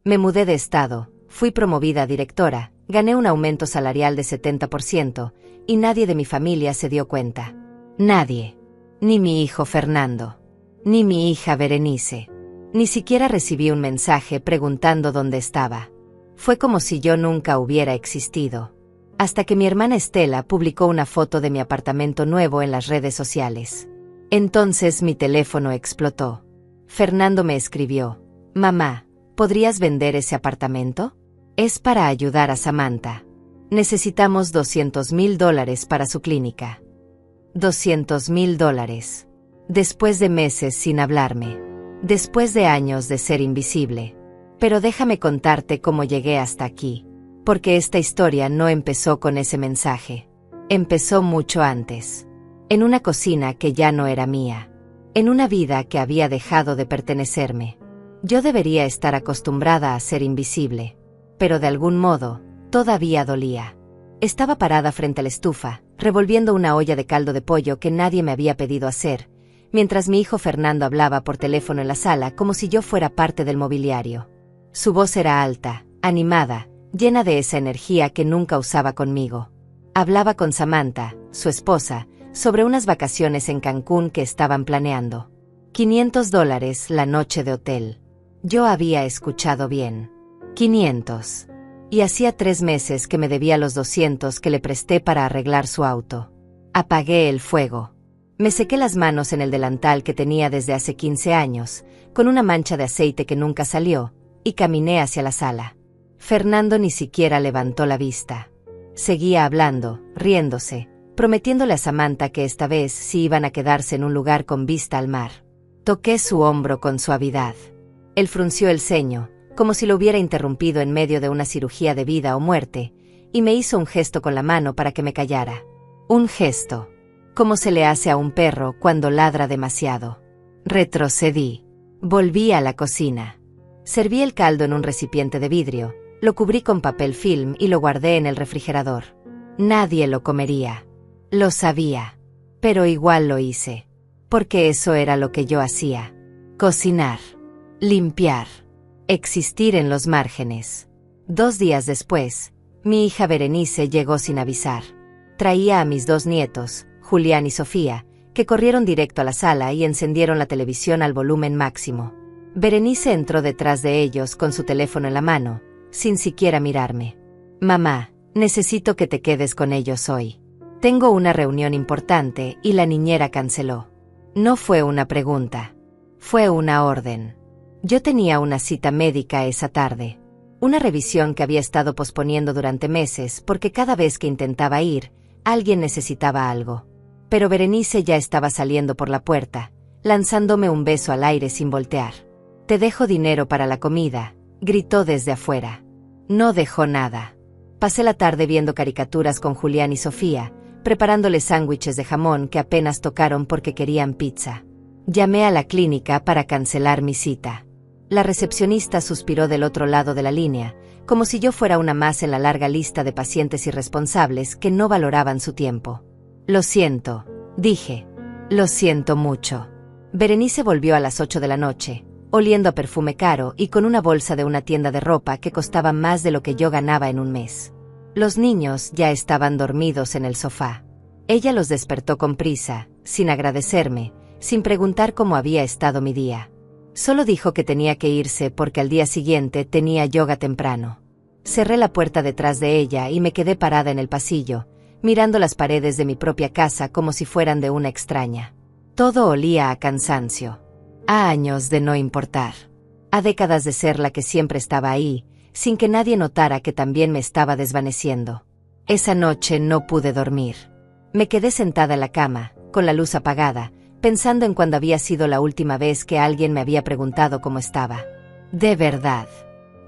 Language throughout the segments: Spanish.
Me mudé de estado, fui promovida a directora, gané un aumento salarial de 70% y nadie de mi familia se dio cuenta. Nadie. Ni mi hijo Fernando. Ni mi hija Berenice. Ni siquiera recibí un mensaje preguntando dónde estaba. Fue como si yo nunca hubiera existido. Hasta que mi hermana Estela publicó una foto de mi apartamento nuevo en las redes sociales. Entonces mi teléfono explotó. Fernando me escribió: «Mamá, ¿podrías vender ese apartamento? Es para ayudar a Samantha. Necesitamos $200,000 para su clínica». $200,000. Después de meses sin hablarme. Después de años de ser invisible. Pero déjame contarte cómo llegué hasta aquí. Porque esta historia no empezó con ese mensaje. Empezó mucho antes. En una cocina que ya no era mía. En una vida que había dejado de pertenecerme. Yo debería estar acostumbrada a ser invisible. Pero de algún modo, todavía dolía. Estaba parada frente a la estufa, revolviendo una olla de caldo de pollo que nadie me había pedido hacer, mientras mi hijo Fernando hablaba por teléfono en la sala como si yo fuera parte del mobiliario. Su voz era alta, animada, llena de esa energía que nunca usaba conmigo. Hablaba con Samantha, su esposa, sobre unas vacaciones en Cancún que estaban planeando. $500 la noche de hotel. Yo había escuchado bien. 500. Y hacía 3 meses que me debía los 200 que le presté para arreglar su auto. Apagué el fuego. Me sequé las manos en el delantal que tenía desde hace 15 años, con una mancha de aceite que nunca salió, y caminé hacia la sala. Fernando ni siquiera levantó la vista. Seguía hablando, riéndose, prometiéndole a Samantha que esta vez sí iban a quedarse en un lugar con vista al mar. Toqué su hombro con suavidad. Él frunció el ceño, como si lo hubiera interrumpido en medio de una cirugía de vida o muerte, y me hizo un gesto con la mano para que me callara. Un gesto. Como se le hace a un perro cuando ladra demasiado. Retrocedí. Volví a la cocina. Serví el caldo en un recipiente de vidrio, lo cubrí con papel film y lo guardé en el refrigerador. Nadie lo comería. Lo sabía. Pero igual lo hice. Porque eso era lo que yo hacía. Cocinar. Limpiar. Existir en los márgenes. 2 días después, mi hija Berenice llegó sin avisar. Traía a mis 2 nietos, Julián y Sofía, que corrieron directo a la sala y encendieron la televisión al volumen máximo. Berenice entró detrás de ellos con su teléfono en la mano, sin siquiera mirarme. «Mamá, necesito que te quedes con ellos hoy. Tengo una reunión importante y la niñera canceló». No fue una pregunta. Fue una orden. Yo tenía una cita médica esa tarde. Una revisión que había estado posponiendo durante meses porque cada vez que intentaba ir, alguien necesitaba algo. Pero Berenice ya estaba saliendo por la puerta, lanzándome un beso al aire sin voltear. «Te dejo dinero para la comida», gritó desde afuera. No dejó nada. Pasé la tarde viendo caricaturas con Julián y Sofía, preparándoles sándwiches de jamón que apenas tocaron porque querían pizza. Llamé a la clínica para cancelar mi cita. La recepcionista suspiró del otro lado de la línea, como si yo fuera una más en la larga lista de pacientes irresponsables que no valoraban su tiempo. «Lo siento», dije. «Lo siento mucho». Berenice volvió a las 8 de la noche, oliendo a perfume caro y con una bolsa de una tienda de ropa que costaba más de lo que yo ganaba en un mes. Los niños ya estaban dormidos en el sofá. Ella los despertó con prisa, sin agradecerme, sin preguntar cómo había estado mi día. Solo dijo que tenía que irse porque al día siguiente tenía yoga temprano. Cerré la puerta detrás de ella y me quedé parada en el pasillo, mirando las paredes de mi propia casa como si fueran de una extraña. Todo olía a cansancio. A años de no importar. A décadas de ser la que siempre estaba ahí, sin que nadie notara que también me estaba desvaneciendo. Esa noche no pude dormir. Me quedé sentada en la cama, con la luz apagada, pensando en cuándo había sido la última vez que alguien me había preguntado cómo estaba. De verdad.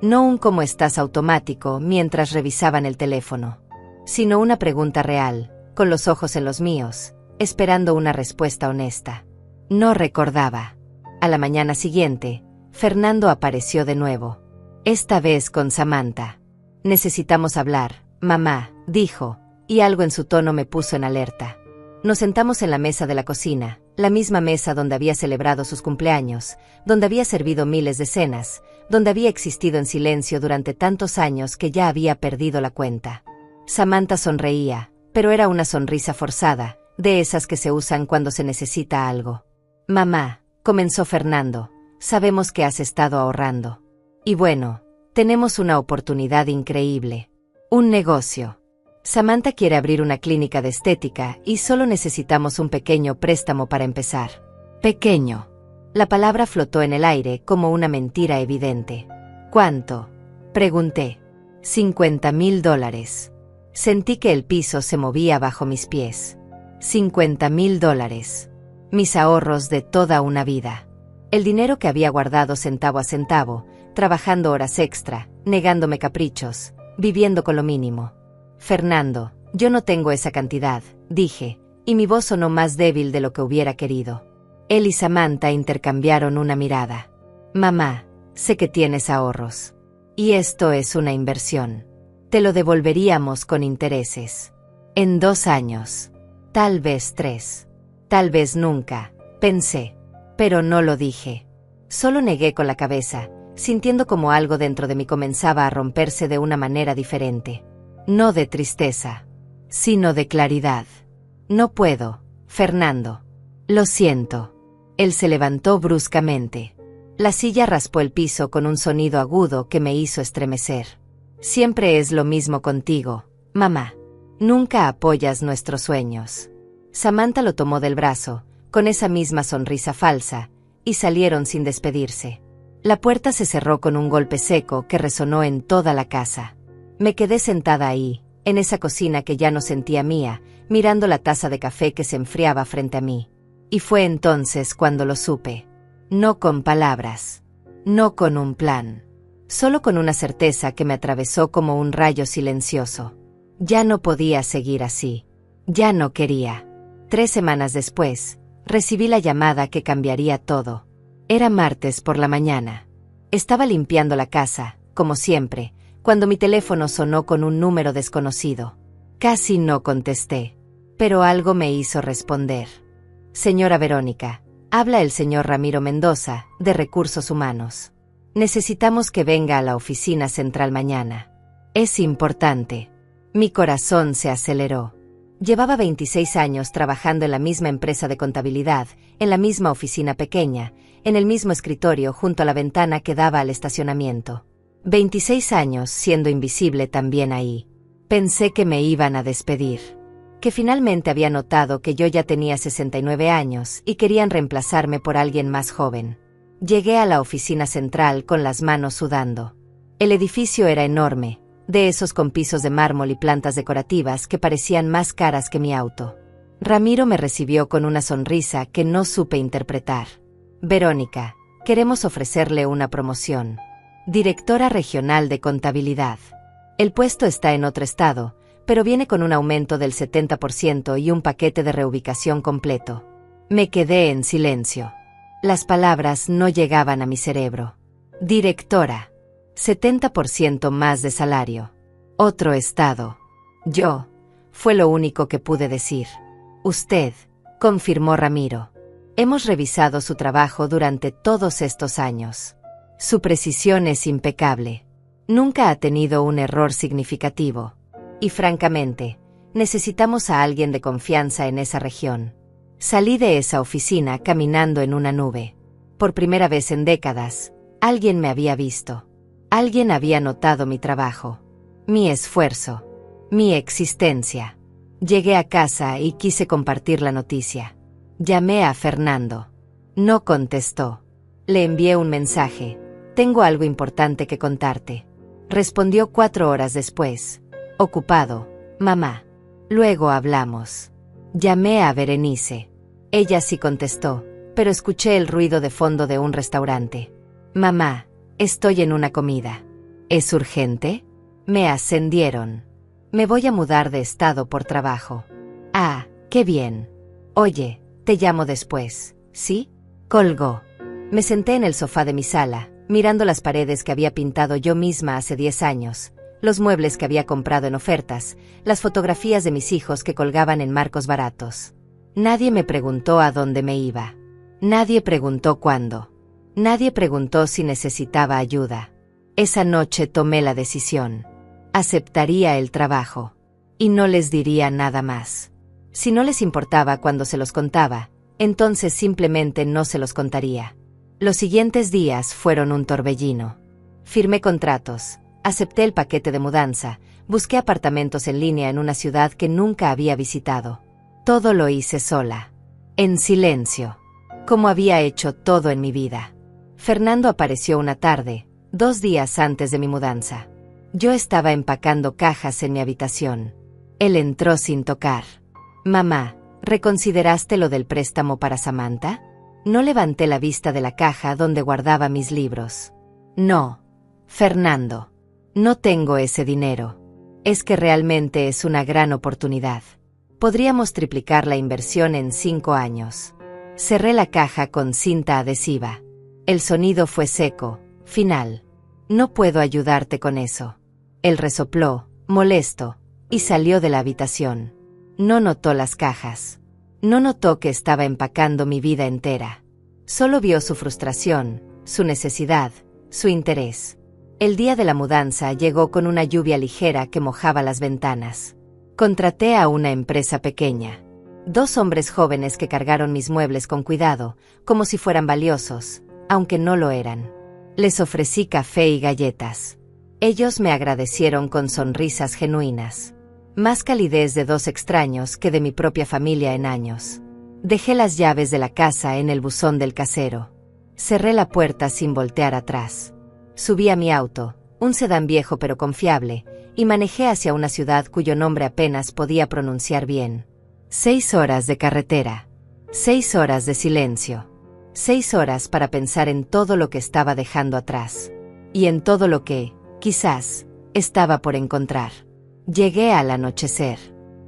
No un cómo estás automático mientras revisaban el teléfono, sino una pregunta real, con los ojos en los míos, esperando una respuesta honesta. No recordaba. A la mañana siguiente, Fernando apareció de nuevo. Esta vez con Samantha. «Necesitamos hablar, mamá», dijo, y algo en su tono me puso en alerta. Nos sentamos en la mesa de la cocina, la misma mesa donde había celebrado sus cumpleaños, donde había servido miles de cenas, donde había existido en silencio durante tantos años que ya había perdido la cuenta. Samantha sonreía, pero era una sonrisa forzada, de esas que se usan cuando se necesita algo. Mamá, comenzó Fernando, sabemos que has estado ahorrando. Y bueno, tenemos una oportunidad increíble. Un negocio. Samantha quiere abrir una clínica de estética y solo necesitamos un pequeño préstamo para empezar. Pequeño. La palabra flotó en el aire como una mentira evidente. ¿Cuánto? Pregunté. $50,000. Sentí que el piso se movía bajo mis pies. $50,000. Mis ahorros de toda una vida. El dinero que había guardado centavo a centavo, trabajando horas extra, negándome caprichos, viviendo con lo mínimo. Fernando, yo no tengo esa cantidad, dije, y mi voz sonó más débil de lo que hubiera querido. Él y Samantha intercambiaron una mirada. Mamá, sé que tienes ahorros. Y esto es una inversión. Te lo devolveríamos con intereses. En 2 años. Tal vez 3. Tal vez nunca, pensé. Pero no lo dije. Solo negué con la cabeza, sintiendo como algo dentro de mí comenzaba a romperse de una manera diferente. No de tristeza, sino de claridad. No puedo, Fernando. Lo siento. Él se levantó bruscamente. La silla raspó el piso con un sonido agudo que me hizo estremecer. Siempre es lo mismo contigo, mamá. Nunca apoyas nuestros sueños. Samantha lo tomó del brazo, con esa misma sonrisa falsa, y salieron sin despedirse. La puerta se cerró con un golpe seco que resonó en toda la casa. Me quedé sentada ahí, en esa cocina que ya no sentía mía, mirando la taza de café que se enfriaba frente a mí. Y fue entonces cuando lo supe. No con palabras. No con un plan. Solo con una certeza que me atravesó como un rayo silencioso. Ya no podía seguir así. Ya no quería. 3 semanas después, recibí la llamada que cambiaría todo. Era martes por la mañana. Estaba limpiando la casa, como siempre, cuando mi teléfono sonó con un número desconocido. Casi no contesté, pero algo me hizo responder. Señora Verónica, habla el señor Ramiro Mendoza, de Recursos Humanos. Necesitamos que venga a la oficina central mañana. Es importante. Mi corazón se aceleró. Llevaba 26 años trabajando en la misma empresa de contabilidad, en la misma oficina pequeña, en el mismo escritorio junto a la ventana que daba al estacionamiento. 26 años siendo invisible también ahí. Pensé que me iban a despedir. Que finalmente había notado que yo ya tenía 69 años y querían reemplazarme por alguien más joven. Llegué a la oficina central con las manos sudando. El edificio era enorme, de esos con pisos de mármol y plantas decorativas que parecían más caras que mi auto. Ramiro me recibió con una sonrisa que no supe interpretar. Verónica, queremos ofrecerle una promoción. Directora regional de contabilidad. El puesto está en otro estado, pero viene con un aumento del 70% y un paquete de reubicación completo. Me quedé en silencio. Las palabras no llegaban a mi cerebro. Directora. 70% más de salario. Otro estado. Yo. Fue lo único que pude decir. Usted, confirmó Ramiro. Hemos revisado su trabajo durante todos estos años. Su precisión es impecable. Nunca ha tenido un error significativo. Y francamente, necesitamos a alguien de confianza en esa región. Salí de esa oficina caminando en una nube. Por primera vez en décadas, alguien me había visto. Alguien había notado mi trabajo, mi esfuerzo, mi existencia. Llegué a casa y quise compartir la noticia. Llamé a Fernando. No contestó. Le envié un mensaje. Tengo algo importante que contarte. Respondió 4 horas después. Ocupado, mamá. Luego hablamos. Llamé a Berenice. Ella sí contestó, pero escuché el ruido de fondo de un restaurante. Mamá, estoy en una comida. ¿Es urgente? Me ascendieron. Me voy a mudar de estado por trabajo. Ah, qué bien. Oye, te llamo después, ¿sí? Colgó. Me senté en el sofá de mi sala, mirando las paredes que había pintado yo misma hace 10 años, los muebles que había comprado en ofertas, las fotografías de mis hijos que colgaban en marcos baratos. Nadie me preguntó a dónde me iba. Nadie preguntó cuándo. Nadie preguntó si necesitaba ayuda. Esa noche tomé la decisión. Aceptaría el trabajo. Y no les diría nada más. Si no les importaba cuando se los contaba, entonces simplemente no se los contaría. Los siguientes días fueron un torbellino. Firmé contratos, acepté el paquete de mudanza, busqué apartamentos en línea en una ciudad que nunca había visitado. Todo lo hice sola. En silencio. Como había hecho todo en mi vida. Fernando apareció una tarde, 2 días antes de mi mudanza. Yo estaba empacando cajas en mi habitación. Él entró sin tocar. «Mamá, ¿reconsideraste lo del préstamo para Samantha?» No levanté la vista de la caja donde guardaba mis libros. «No, Fernando. No tengo ese dinero. Es que realmente es una gran oportunidad. Podríamos triplicar la inversión en 5 años». Cerré la caja con cinta adhesiva. El sonido fue seco, final. «No puedo ayudarte con eso». Él resopló, molesto, y salió de la habitación. No notó las cajas. No notó que estaba empacando mi vida entera. Solo vio su frustración, su necesidad, su interés. El día de la mudanza llegó con una lluvia ligera que mojaba las ventanas. Contraté a una empresa pequeña. 2 hombres jóvenes que cargaron mis muebles con cuidado, como si fueran valiosos, aunque no lo eran. Les ofrecí café y galletas. Ellos me agradecieron con sonrisas genuinas. Más calidez de 2 extraños que de mi propia familia en años. Dejé las llaves de la casa en el buzón del casero. Cerré la puerta sin voltear atrás. Subí a mi auto, un sedán viejo pero confiable, y manejé hacia una ciudad cuyo nombre apenas podía pronunciar bien. 6 horas de carretera. 6 horas de silencio. 6 horas para pensar en todo lo que estaba dejando atrás. Y en todo lo que, quizás, estaba por encontrar. Llegué al anochecer.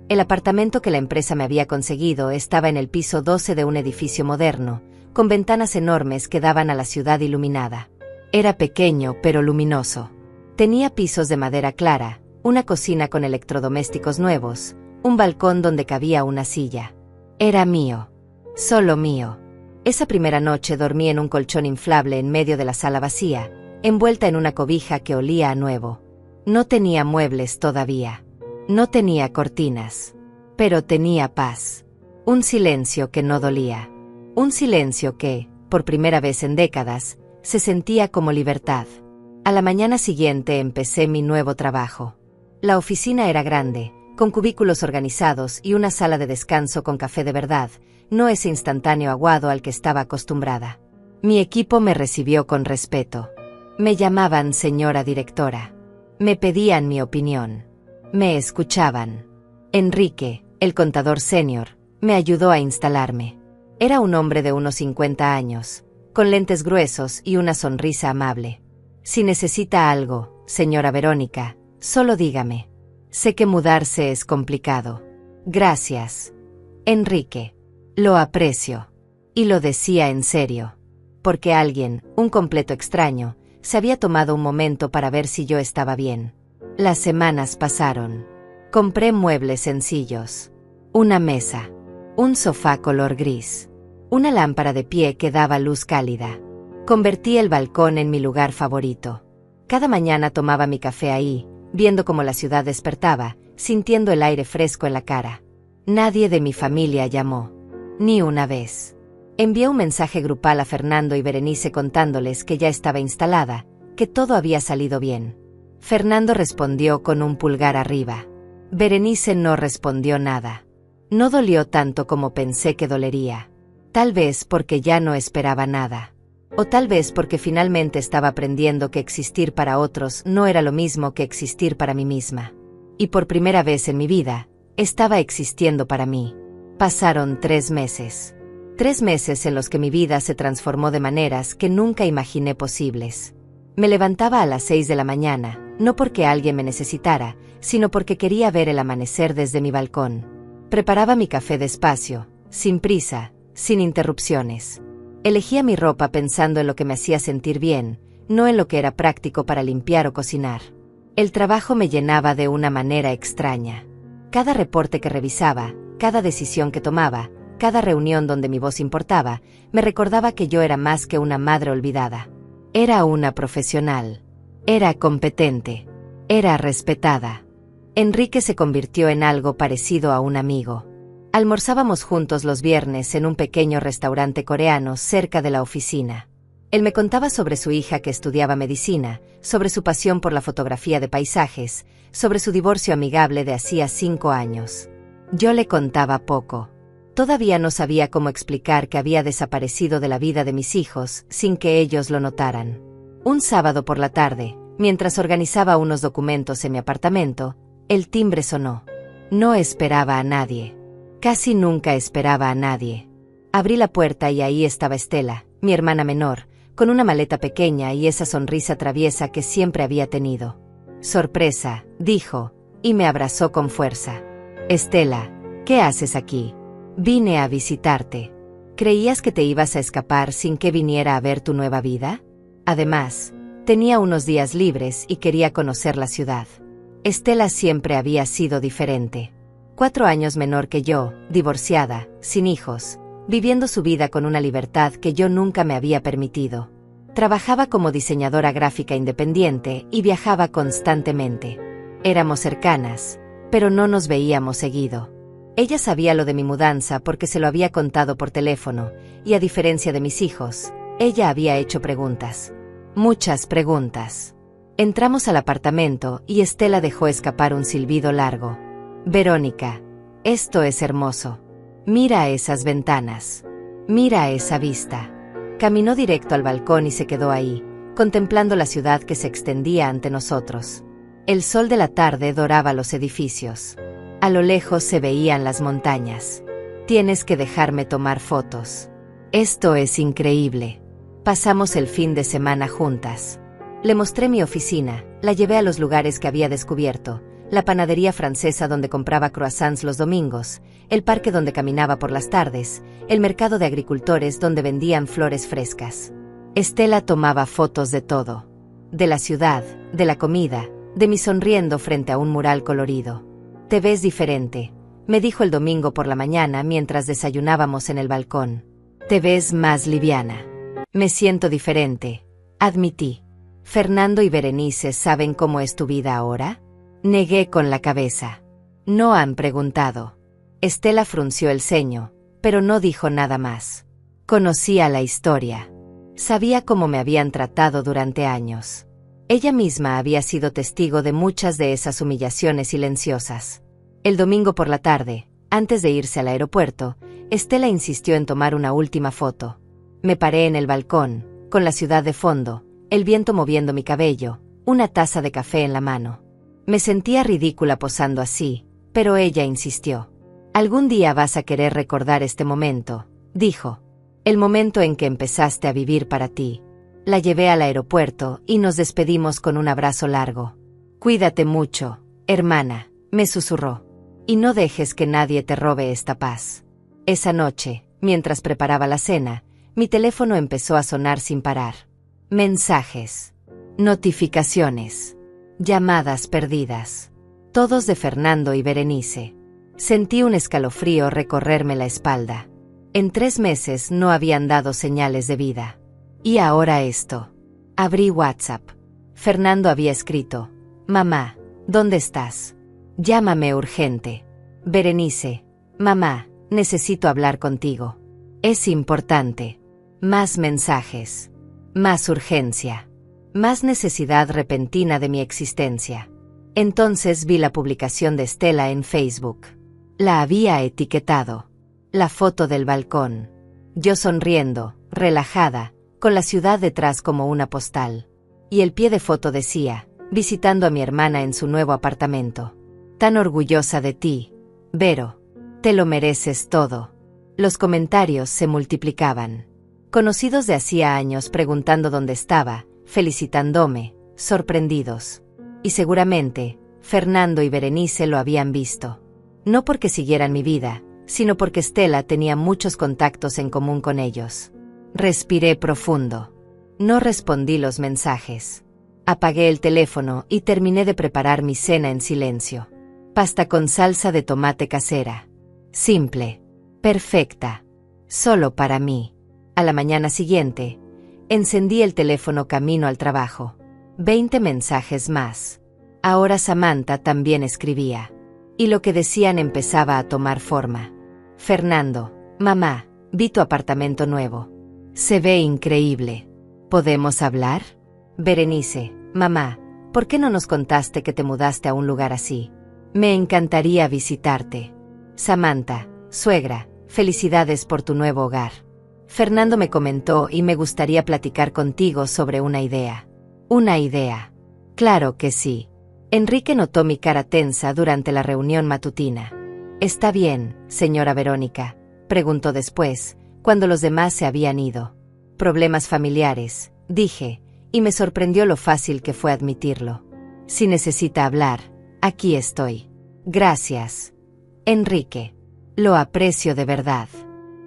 El apartamento que la empresa me había conseguido estaba en el piso 12 de un edificio moderno, con ventanas enormes que daban a la ciudad iluminada. Era pequeño pero luminoso. Tenía pisos de madera clara, una cocina con electrodomésticos nuevos, un balcón donde cabía una silla. Era mío. Solo mío. Esa primera noche dormí en un colchón inflable en medio de la sala vacía, envuelta en una cobija que olía a nuevo. No tenía muebles todavía. No tenía cortinas. Pero tenía paz. Un silencio que no dolía. Un silencio que, por primera vez en décadas, se sentía como libertad. A la mañana siguiente empecé mi nuevo trabajo. La oficina era grande, con cubículos organizados y una sala de descanso con café de verdad, no ese instantáneo aguado al que estaba acostumbrada. Mi equipo me recibió con respeto. Me llamaban señora directora. Me pedían mi opinión. Me escuchaban. Enrique, el contador senior, me ayudó a instalarme. Era un hombre de unos 50 años, con lentes gruesos y una sonrisa amable. Si necesita algo, señora Verónica, solo dígame. Sé que mudarse es complicado. Gracias, Enrique. Lo aprecio. Y lo decía en serio. Porque alguien, un completo extraño, se había tomado un momento para ver si yo estaba bien. Las semanas pasaron. Compré muebles sencillos. Una mesa. Un sofá color gris. Una lámpara de pie que daba luz cálida. Convertí el balcón en mi lugar favorito. Cada mañana tomaba mi café ahí, viendo cómo la ciudad despertaba, sintiendo el aire fresco en la cara. Nadie de mi familia llamó. Ni una vez. Envié un mensaje grupal a Fernando y Berenice contándoles que ya estaba instalada, que todo había salido bien. Fernando respondió con un pulgar arriba. Berenice no respondió nada. No dolió tanto como pensé que dolería. Tal vez porque ya no esperaba nada. O tal vez porque finalmente estaba aprendiendo que existir para otros no era lo mismo que existir para mí misma. Y por primera vez en mi vida, estaba existiendo para mí. Pasaron 3 meses. 3 meses en los que mi vida se transformó de maneras que nunca imaginé posibles. Me levantaba a las 6 de la mañana, no porque alguien me necesitara, sino porque quería ver el amanecer desde mi balcón. Preparaba mi café despacio, sin prisa, sin interrupciones. Elegía mi ropa pensando en lo que me hacía sentir bien, no en lo que era práctico para limpiar o cocinar. El trabajo me llenaba de una manera extraña. Cada reporte que revisaba, cada decisión que tomaba, Cada reunión donde mi voz importaba, me recordaba que yo era más que una madre olvidada. Era una profesional. Era competente. Era respetada. Enrique se convirtió en algo parecido a un amigo. Almorzábamos juntos los viernes en un pequeño restaurante coreano cerca de la oficina. Él me contaba sobre su hija que estudiaba medicina, sobre su pasión por la fotografía de paisajes, sobre su divorcio amigable de hacía 5 años. Yo le contaba poco. Todavía no sabía cómo explicar que había desaparecido de la vida de mis hijos sin que ellos lo notaran. Un sábado por la tarde, mientras organizaba unos documentos en mi apartamento, el timbre sonó. No esperaba a nadie. Casi nunca esperaba a nadie. Abrí la puerta y ahí estaba Estela, mi hermana menor, con una maleta pequeña y esa sonrisa traviesa que siempre había tenido. «Sorpresa», dijo, y me abrazó con fuerza. «Estela, ¿qué haces aquí? Vine a visitarte. ¿Creías que te ibas a escapar sin que viniera a ver tu nueva vida? Además, tenía unos días libres y quería conocer la ciudad». Estela siempre había sido diferente. 4 años menor que yo, divorciada, sin hijos, viviendo su vida con una libertad que yo nunca me había permitido. Trabajaba como diseñadora gráfica independiente y viajaba constantemente. Éramos cercanas, pero no nos veíamos seguido. Ella sabía lo de mi mudanza porque se lo había contado por teléfono, y a diferencia de mis hijos, ella había hecho preguntas. Muchas preguntas. Entramos al apartamento y Estela dejó escapar un silbido largo. «Verónica, esto es hermoso. Mira esas ventanas. Mira esa vista». Caminó directo al balcón y se quedó ahí, contemplando la ciudad que se extendía ante nosotros. El sol de la tarde doraba los edificios. A lo lejos se veían las montañas. «Tienes que dejarme tomar fotos. Esto es increíble». Pasamos el fin de semana juntas. Le mostré mi oficina, la llevé a los lugares que había descubierto, la panadería francesa donde compraba croissants los domingos, el parque donde caminaba por las tardes, el mercado de agricultores donde vendían flores frescas. Estela tomaba fotos de todo. De la ciudad, de la comida, de mí sonriendo frente a un mural colorido. «Te ves diferente», me dijo el domingo por la mañana mientras desayunábamos en el balcón. «Te ves más liviana». «Me siento diferente», admití. «¿Fernando y Berenice saben cómo es tu vida ahora?» Negué con la cabeza. «No han preguntado». Estela frunció el ceño, pero no dijo nada más. Conocía la historia. Sabía cómo me habían tratado durante años. Ella misma había sido testigo de muchas de esas humillaciones silenciosas. El domingo por la tarde, antes de irse al aeropuerto, Estela insistió en tomar una última foto. Me paré en el balcón, con la ciudad de fondo, el viento moviendo mi cabello, una taza de café en la mano. Me sentía ridícula posando así, pero ella insistió. «Algún día vas a querer recordar este momento», dijo. «El momento en que empezaste a vivir para ti». La llevé al aeropuerto y nos despedimos con un abrazo largo. «Cuídate mucho, hermana», me susurró. «Y no dejes que nadie te robe esta paz». Esa noche, mientras preparaba la cena, mi teléfono empezó a sonar sin parar. Mensajes. Notificaciones. Llamadas perdidas. Todos de Fernando y Berenice. Sentí un escalofrío recorrerme la espalda. En 3 meses no habían dado señales de vida. Y ahora esto. Abrí WhatsApp. Fernando había escrito: «Mamá, ¿dónde estás? Llámame urgente». Berenice: «Mamá, necesito hablar contigo. Es importante». Más mensajes. Más urgencia. Más necesidad repentina de mi existencia. Entonces vi la publicación de Estela en Facebook. La había etiquetado. La foto del balcón. Yo sonriendo, relajada, con la ciudad detrás como una postal. Y el pie de foto decía: «Visitando a mi hermana en su nuevo apartamento. Tan orgullosa de ti, Vero. Te lo mereces todo». Los comentarios se multiplicaban. Conocidos de hacía años preguntando dónde estaba, felicitándome, sorprendidos. Y seguramente, Fernando y Berenice lo habían visto. No porque siguieran mi vida, sino porque Estela tenía muchos contactos en común con ellos. Respiré profundo. No respondí los mensajes. Apagué el teléfono y terminé de preparar mi cena en silencio. Pasta con salsa de tomate casera. Simple. Perfecta. Solo para mí. A la mañana siguiente, encendí el teléfono camino al trabajo. 20 mensajes más. Ahora Samantha también escribía. Y lo que decían empezaba a tomar forma. Fernando, mamá, vi tu apartamento nuevo. Se ve increíble. ¿Podemos hablar? Berenice, mamá, ¿por qué no nos contaste que te mudaste a un lugar así? Me encantaría visitarte. Samantha, suegra, felicidades por tu nuevo hogar. Fernando me comentó y me gustaría platicar contigo sobre una idea. ¿Una idea? Claro que sí. Enrique notó mi cara tensa durante la reunión matutina. ¿Está bien, señora Verónica?, preguntó después, cuando los demás se habían ido. Problemas familiares, dije, y me sorprendió lo fácil que fue admitirlo. Si necesita hablar, aquí estoy. Gracias. Enrique. Lo aprecio de verdad.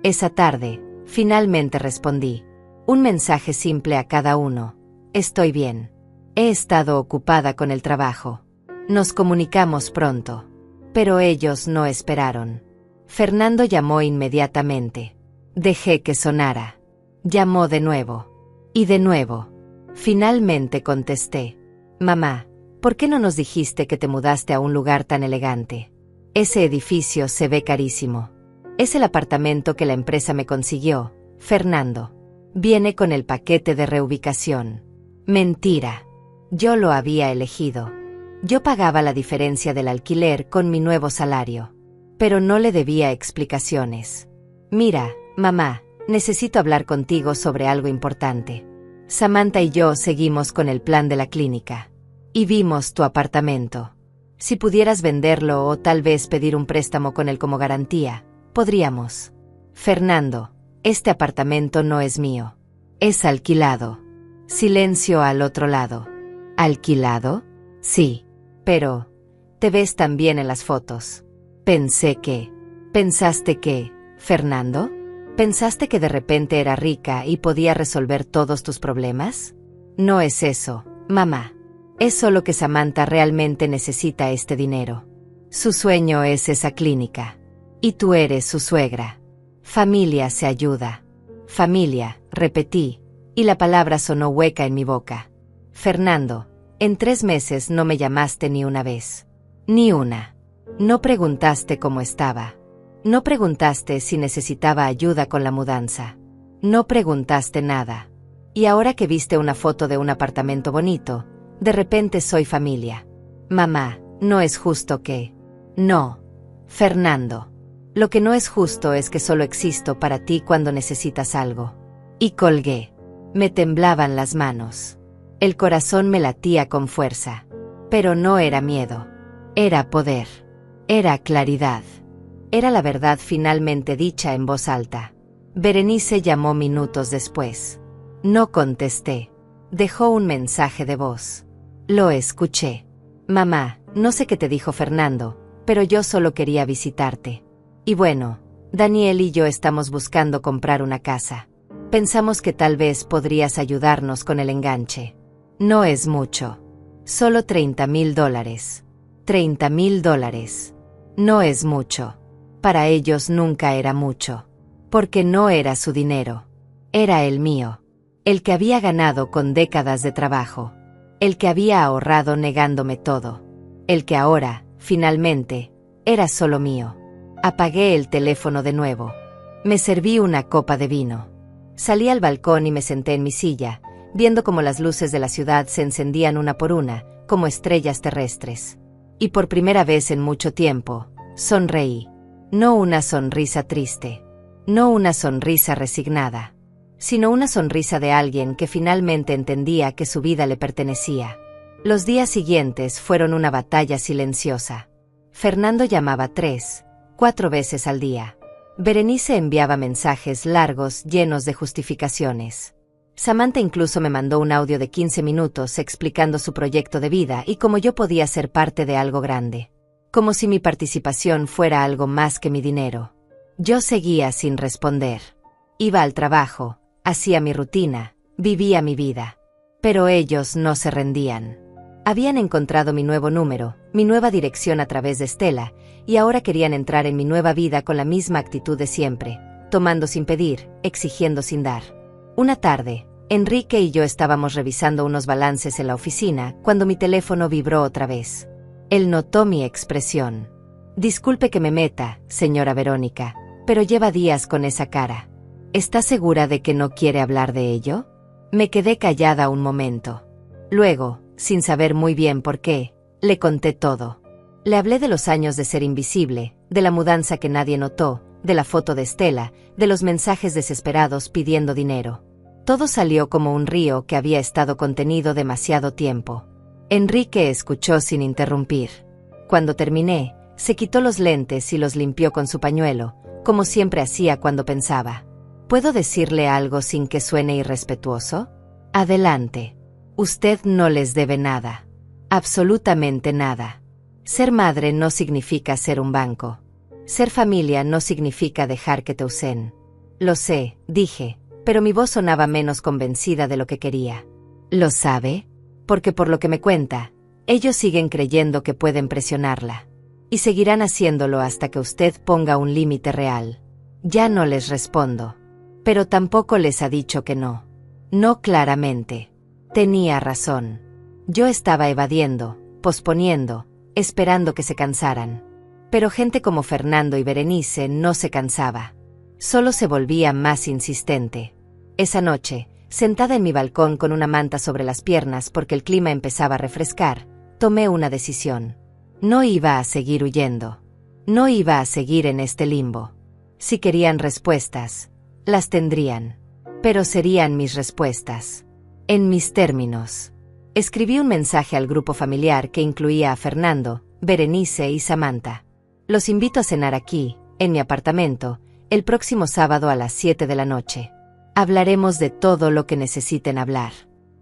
Esa tarde, finalmente respondí. Un mensaje simple a cada uno. Estoy bien. He estado ocupada con el trabajo. Nos comunicamos pronto. Pero ellos no esperaron. Fernando llamó inmediatamente. Dejé que sonara. Llamó de nuevo. Y de nuevo. Finalmente contesté. Mamá, ¿por qué no nos dijiste que te mudaste a un lugar tan elegante? Ese edificio se ve carísimo. Es el apartamento que la empresa me consiguió, Fernando. Viene con el paquete de reubicación. Mentira. Yo lo había elegido. Yo pagaba la diferencia del alquiler con mi nuevo salario. Pero no le debía explicaciones. Mira, mamá, necesito hablar contigo sobre algo importante. Samantha y yo seguimos con el plan de la clínica. Y vimos tu apartamento. Si pudieras venderlo o tal vez pedir un préstamo con él como garantía, podríamos. Fernando, este apartamento no es mío. Es alquilado. Silencio al otro lado. ¿Alquilado? Sí. Pero, te ves tan bien en las fotos. ¿Pensaste que, Fernando? ¿Pensaste que de repente era rica y podía resolver todos tus problemas? No es eso, mamá. Es solo que Samantha realmente necesita este dinero. Su sueño es esa clínica. Y tú eres su suegra. Familia se ayuda. Familia, repetí, y la palabra sonó hueca en mi boca. Fernando, en 3 meses no me llamaste ni una vez. Ni una. No preguntaste cómo estaba. No preguntaste si necesitaba ayuda con la mudanza. No preguntaste nada. Y ahora que viste una foto de un apartamento bonito, de repente soy familia. Mamá, no es justo que... No. Fernando. Lo que no es justo es que solo existo para ti cuando necesitas algo. Y colgué. Me temblaban las manos. El corazón me latía con fuerza. Pero no era miedo. Era poder. Era claridad. Era la verdad finalmente dicha en voz alta. Berenice llamó minutos después. No contesté. Dejó un mensaje de voz. Lo escuché. Mamá, no sé qué te dijo Fernando, pero yo solo quería visitarte. Y bueno, Daniel y yo estamos buscando comprar una casa. Pensamos que tal vez podrías ayudarnos con el enganche. No es mucho. Solo $30,000. $30,000. No es mucho. Para ellos nunca era mucho. Porque no era su dinero. Era el mío. El que había ganado con décadas de trabajo. El que había ahorrado negándome todo. El que ahora, finalmente, era solo mío. Apagué el teléfono de nuevo. Me serví una copa de vino. Salí al balcón y me senté en mi silla, viendo cómo las luces de la ciudad se encendían una por una, como estrellas terrestres. Y por primera vez en mucho tiempo, sonreí. No una sonrisa triste. No una sonrisa resignada. Sino una sonrisa de alguien que finalmente entendía que su vida le pertenecía. Los días siguientes fueron una batalla silenciosa. Fernando llamaba 3, 4 veces al día. Berenice enviaba mensajes largos llenos de justificaciones. Samantha incluso me mandó un audio de 15 minutos explicando su proyecto de vida y cómo yo podía ser parte de algo grande. Como si mi participación fuera algo más que mi dinero. Yo seguía sin responder. Iba al trabajo, hacía mi rutina, vivía mi vida. Pero ellos no se rendían. Habían encontrado mi nuevo número, mi nueva dirección a través de Stella, y ahora querían entrar en mi nueva vida con la misma actitud de siempre, tomando sin pedir, exigiendo sin dar. Una tarde, Enrique y yo estábamos revisando unos balances en la oficina cuando mi teléfono vibró otra vez. Él notó mi expresión. Disculpe que me meta, señora Verónica, pero lleva días con esa cara. ¿Está segura de que no quiere hablar de ello? Me quedé callada un momento. Luego, sin saber muy bien por qué, le conté todo. Le hablé de los años de ser invisible, de la mudanza que nadie notó, de la foto de Stella, de los mensajes desesperados pidiendo dinero. Todo salió como un río que había estado contenido demasiado tiempo. Enrique escuchó sin interrumpir. Cuando terminé, se quitó los lentes y los limpió con su pañuelo, como siempre hacía cuando pensaba. ¿Puedo decirle algo sin que suene irrespetuoso? Adelante. Usted no les debe nada. Absolutamente nada. Ser madre no significa ser un banco. Ser familia no significa dejar que te usen. Lo sé, dije, pero mi voz sonaba menos convencida de lo que quería. ¿Lo sabe? Porque por lo que me cuenta, ellos siguen creyendo que pueden presionarla. Y seguirán haciéndolo hasta que usted ponga un límite real. Ya no les respondo. Pero tampoco les ha dicho que no. No claramente. Tenía razón. Yo estaba evadiendo, posponiendo, esperando que se cansaran. Pero gente como Fernando y Berenice no se cansaba. Solo se volvía más insistente. Esa noche, sentada en mi balcón con una manta sobre las piernas porque el clima empezaba a refrescar, tomé una decisión. No iba a seguir huyendo. No iba a seguir en este limbo. Si querían respuestas, las tendrían. Pero serían mis respuestas. En mis términos. Escribí un mensaje al grupo familiar que incluía a Fernando, Berenice y Samantha. Los invito a cenar aquí, en mi apartamento, el próximo sábado a las 7 de la noche. Hablaremos de todo lo que necesiten hablar.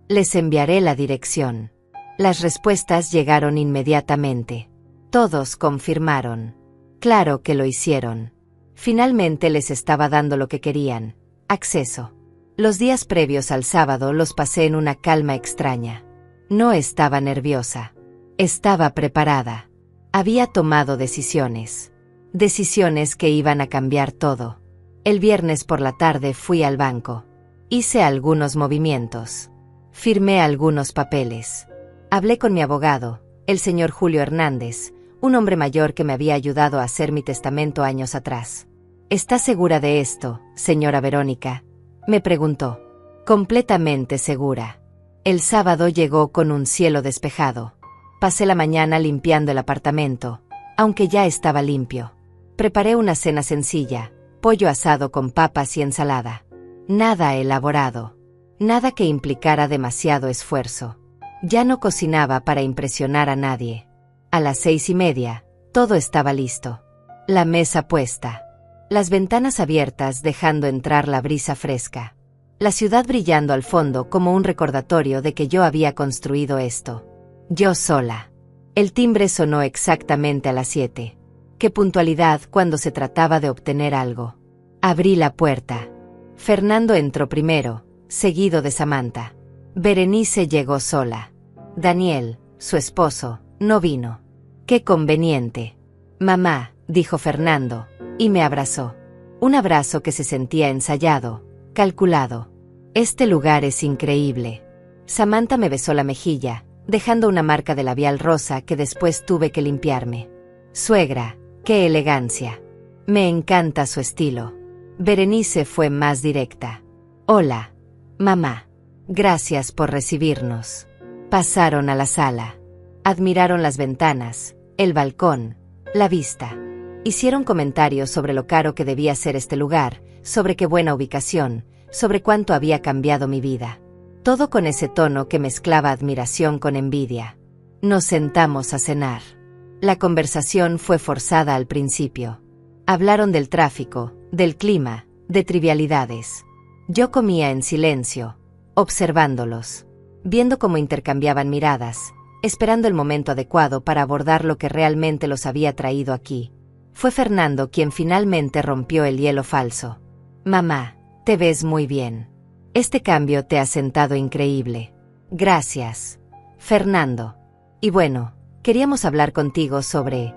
Les enviaré la dirección. Las respuestas llegaron inmediatamente. Todos confirmaron. Claro que lo hicieron. Finalmente les estaba dando lo que querían: acceso. Los días previos al sábado los pasé en una calma extraña. No estaba nerviosa. Estaba preparada. Había tomado decisiones. Decisiones que iban a cambiar todo. El viernes por la tarde fui al banco. Hice algunos movimientos. Firmé algunos papeles. Hablé con mi abogado, el señor Julio Hernández, un hombre mayor que me había ayudado a hacer mi testamento años atrás. ¿Está segura de esto, señora Verónica?, me preguntó. Completamente segura. El sábado llegó con un cielo despejado. Pasé la mañana limpiando el apartamento, aunque ya estaba limpio. Preparé una cena sencilla: pollo asado con papas y ensalada. Nada elaborado. Nada que implicara demasiado esfuerzo. Ya no cocinaba para impresionar a nadie. A las 6:30, todo estaba listo. La mesa puesta. Las ventanas abiertas dejando entrar la brisa fresca. La ciudad brillando al fondo como un recordatorio de que yo había construido esto. Yo sola. El timbre sonó exactamente a las 7. Qué puntualidad cuando se trataba de obtener algo. Abrí la puerta. Fernando entró primero, seguido de Samantha. Berenice llegó sola. Daniel, su esposo, no vino. ¡Qué conveniente! Mamá, dijo Fernando, y me abrazó. Un abrazo que se sentía ensayado, calculado. Este lugar es increíble. Samantha me besó la mejilla, dejando una marca de labial rosa que después tuve que limpiarme. Suegra, qué elegancia. Me encanta su estilo. Berenice fue más directa. Hola, mamá. Gracias por recibirnos. Pasaron a la sala. Admiraron las ventanas, el balcón, la vista. Hicieron comentarios sobre lo caro que debía ser este lugar, sobre qué buena ubicación, sobre cuánto había cambiado mi vida. Todo con ese tono que mezclaba admiración con envidia. Nos sentamos a cenar. La conversación fue forzada al principio. Hablaron del tráfico, del clima, de trivialidades. Yo comía en silencio, observándolos, viendo cómo intercambiaban miradas, esperando el momento adecuado para abordar lo que realmente los había traído aquí. Fue Fernando quien finalmente rompió el hielo falso. Mamá, te ves muy bien. Este cambio te ha sentado increíble. Gracias, Fernando. Y bueno, queríamos hablar contigo sobre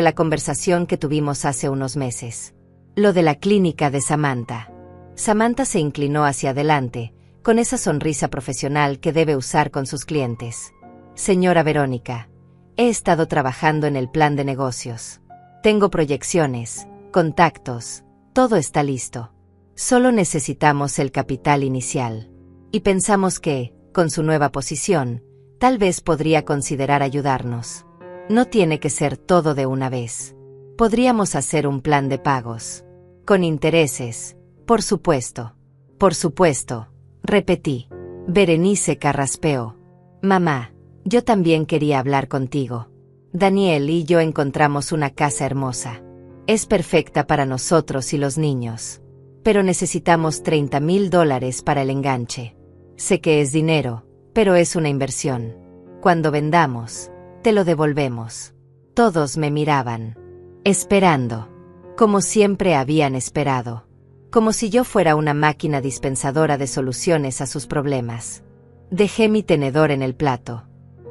la conversación que tuvimos hace unos meses. Lo de la clínica de Samantha. Samantha se inclinó hacia adelante, con esa sonrisa profesional que debe usar con sus clientes. Señora Verónica, he estado trabajando en el plan de negocios. Tengo proyecciones, contactos, todo está listo. Solo necesitamos el capital inicial. Y pensamos que, con su nueva posición, tal vez podría considerar ayudarnos. No tiene que ser todo de una vez. Podríamos hacer un plan de pagos. Con intereses, por supuesto. Por supuesto, repetí. Berenice carraspeó. Mamá, yo también quería hablar contigo. Daniel y yo encontramos una casa hermosa. Es perfecta para nosotros y los niños. Pero necesitamos $30,000 para el enganche. Sé que es dinero, pero es una inversión. Cuando vendamos, te lo devolvemos. Todos me miraban, esperando, como siempre habían esperado, como si yo fuera una máquina dispensadora de soluciones a sus problemas. Dejé mi tenedor en el plato.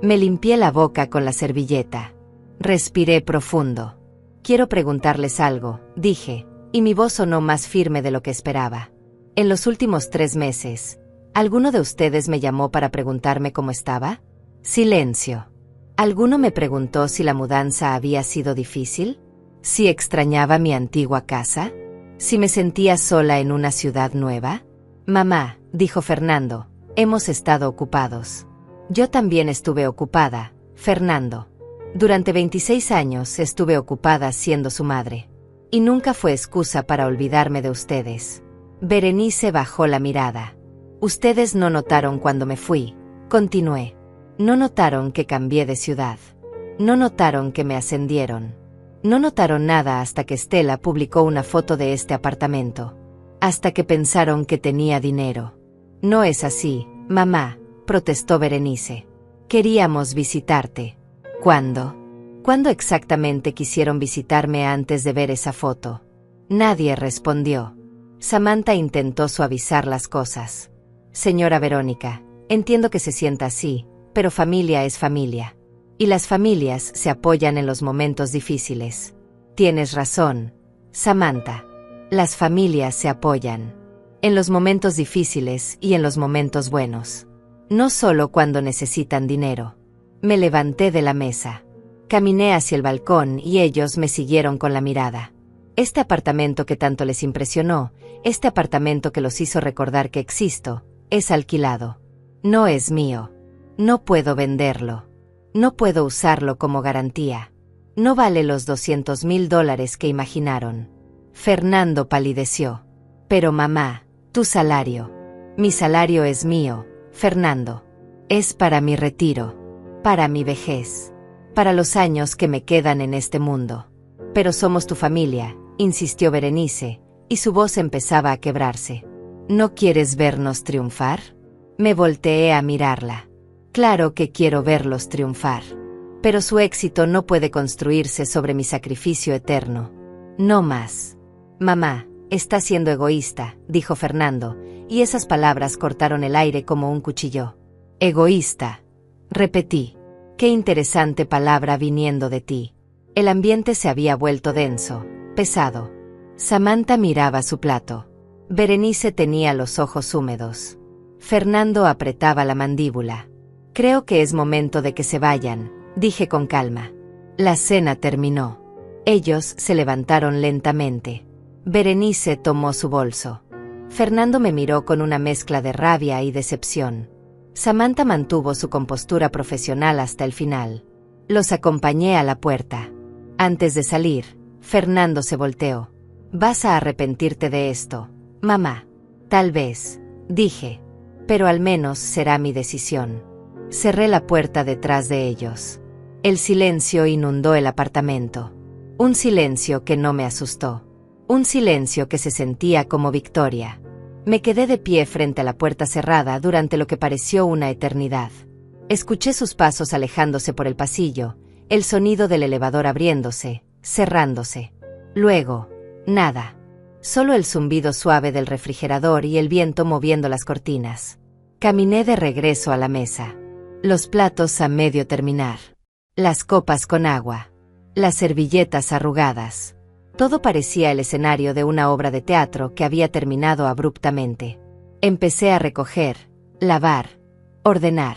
Me limpié la boca con la servilleta. Respiré profundo. Quiero preguntarles algo, dije, y mi voz sonó más firme de lo que esperaba. En los últimos 3 meses, ¿alguno de ustedes me llamó para preguntarme cómo estaba? Silencio. ¿Alguno me preguntó si la mudanza había sido difícil? ¿Si extrañaba mi antigua casa? ¿Si me sentía sola en una ciudad nueva? Mamá, dijo Fernando, hemos estado ocupados. Yo también estuve ocupada, Fernando. Durante 26 años estuve ocupada siendo su madre. Y nunca fue excusa para olvidarme de ustedes. Berenice bajó la mirada. Ustedes no notaron cuando me fui, continué. No notaron que cambié de ciudad. No notaron que me ascendieron. No notaron nada hasta que Stella publicó una foto de este apartamento. Hasta que pensaron que tenía dinero. No es así, mamá, protestó Berenice. Queríamos visitarte. ¿Cuándo? ¿Cuándo exactamente quisieron visitarme antes de ver esa foto? Nadie respondió. Samantha intentó suavizar las cosas. Señora Verónica, entiendo que se sienta así, pero familia es familia. Y las familias se apoyan en los momentos difíciles. Tienes razón, Samantha. Las familias se apoyan. En los momentos difíciles y en los momentos buenos. No solo cuando necesitan dinero. Me levanté de la mesa. Caminé hacia el balcón y ellos me siguieron con la mirada. Este apartamento que tanto les impresionó, este apartamento que los hizo recordar que existo, es alquilado. No es mío. No puedo venderlo. No puedo usarlo como garantía. No vale los $200,000 que imaginaron. Fernando palideció. Pero mamá, tu salario. Mi salario es mío, Fernando. Es para mi retiro. Para mi vejez. Para los años que me quedan en este mundo. Pero somos tu familia, insistió Berenice, y su voz empezaba a quebrarse. ¿No quieres vernos triunfar? Me volteé a mirarla. Claro que quiero verlos triunfar. Pero su éxito no puede construirse sobre mi sacrificio eterno. No más. Mamá, está siendo egoísta, dijo Fernando, y esas palabras cortaron el aire como un cuchillo. Egoísta. Repetí. Qué interesante palabra viniendo de ti. El ambiente se había vuelto denso, pesado. Samantha miraba su plato. Berenice tenía los ojos húmedos. Fernando apretaba la mandíbula. Creo que es momento de que se vayan, dije con calma. La cena terminó. Ellos se levantaron lentamente. Berenice tomó su bolso. Fernando me miró con una mezcla de rabia y decepción. Samantha mantuvo su compostura profesional hasta el final. Los acompañé a la puerta. Antes de salir, Fernando se volteó. Vas a arrepentirte de esto, mamá. Tal vez, dije. Pero al menos será mi decisión. Cerré la puerta detrás de ellos. El silencio inundó el apartamento. Un silencio que no me asustó. Un silencio que se sentía como victoria. Me quedé de pie frente a la puerta cerrada durante lo que pareció una eternidad. Escuché sus pasos alejándose por el pasillo, el sonido del elevador abriéndose, cerrándose. Luego, nada. Solo el zumbido suave del refrigerador y el viento moviendo las cortinas. Caminé de regreso a la mesa. Los platos a medio terminar. Las copas con agua. Las servilletas arrugadas. Todo parecía el escenario de una obra de teatro que había terminado abruptamente. Empecé a recoger, lavar, ordenar.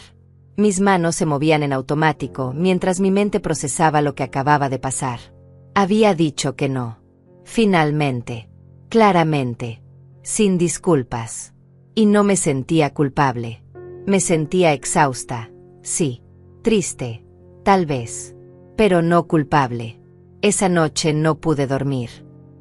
Mis manos se movían en automático mientras mi mente procesaba lo que acababa de pasar. Había dicho que no. Finalmente. Claramente. Sin disculpas. Y no me sentía culpable. Me sentía exhausta. Sí. Triste. Tal vez. Pero no culpable. Esa noche no pude dormir.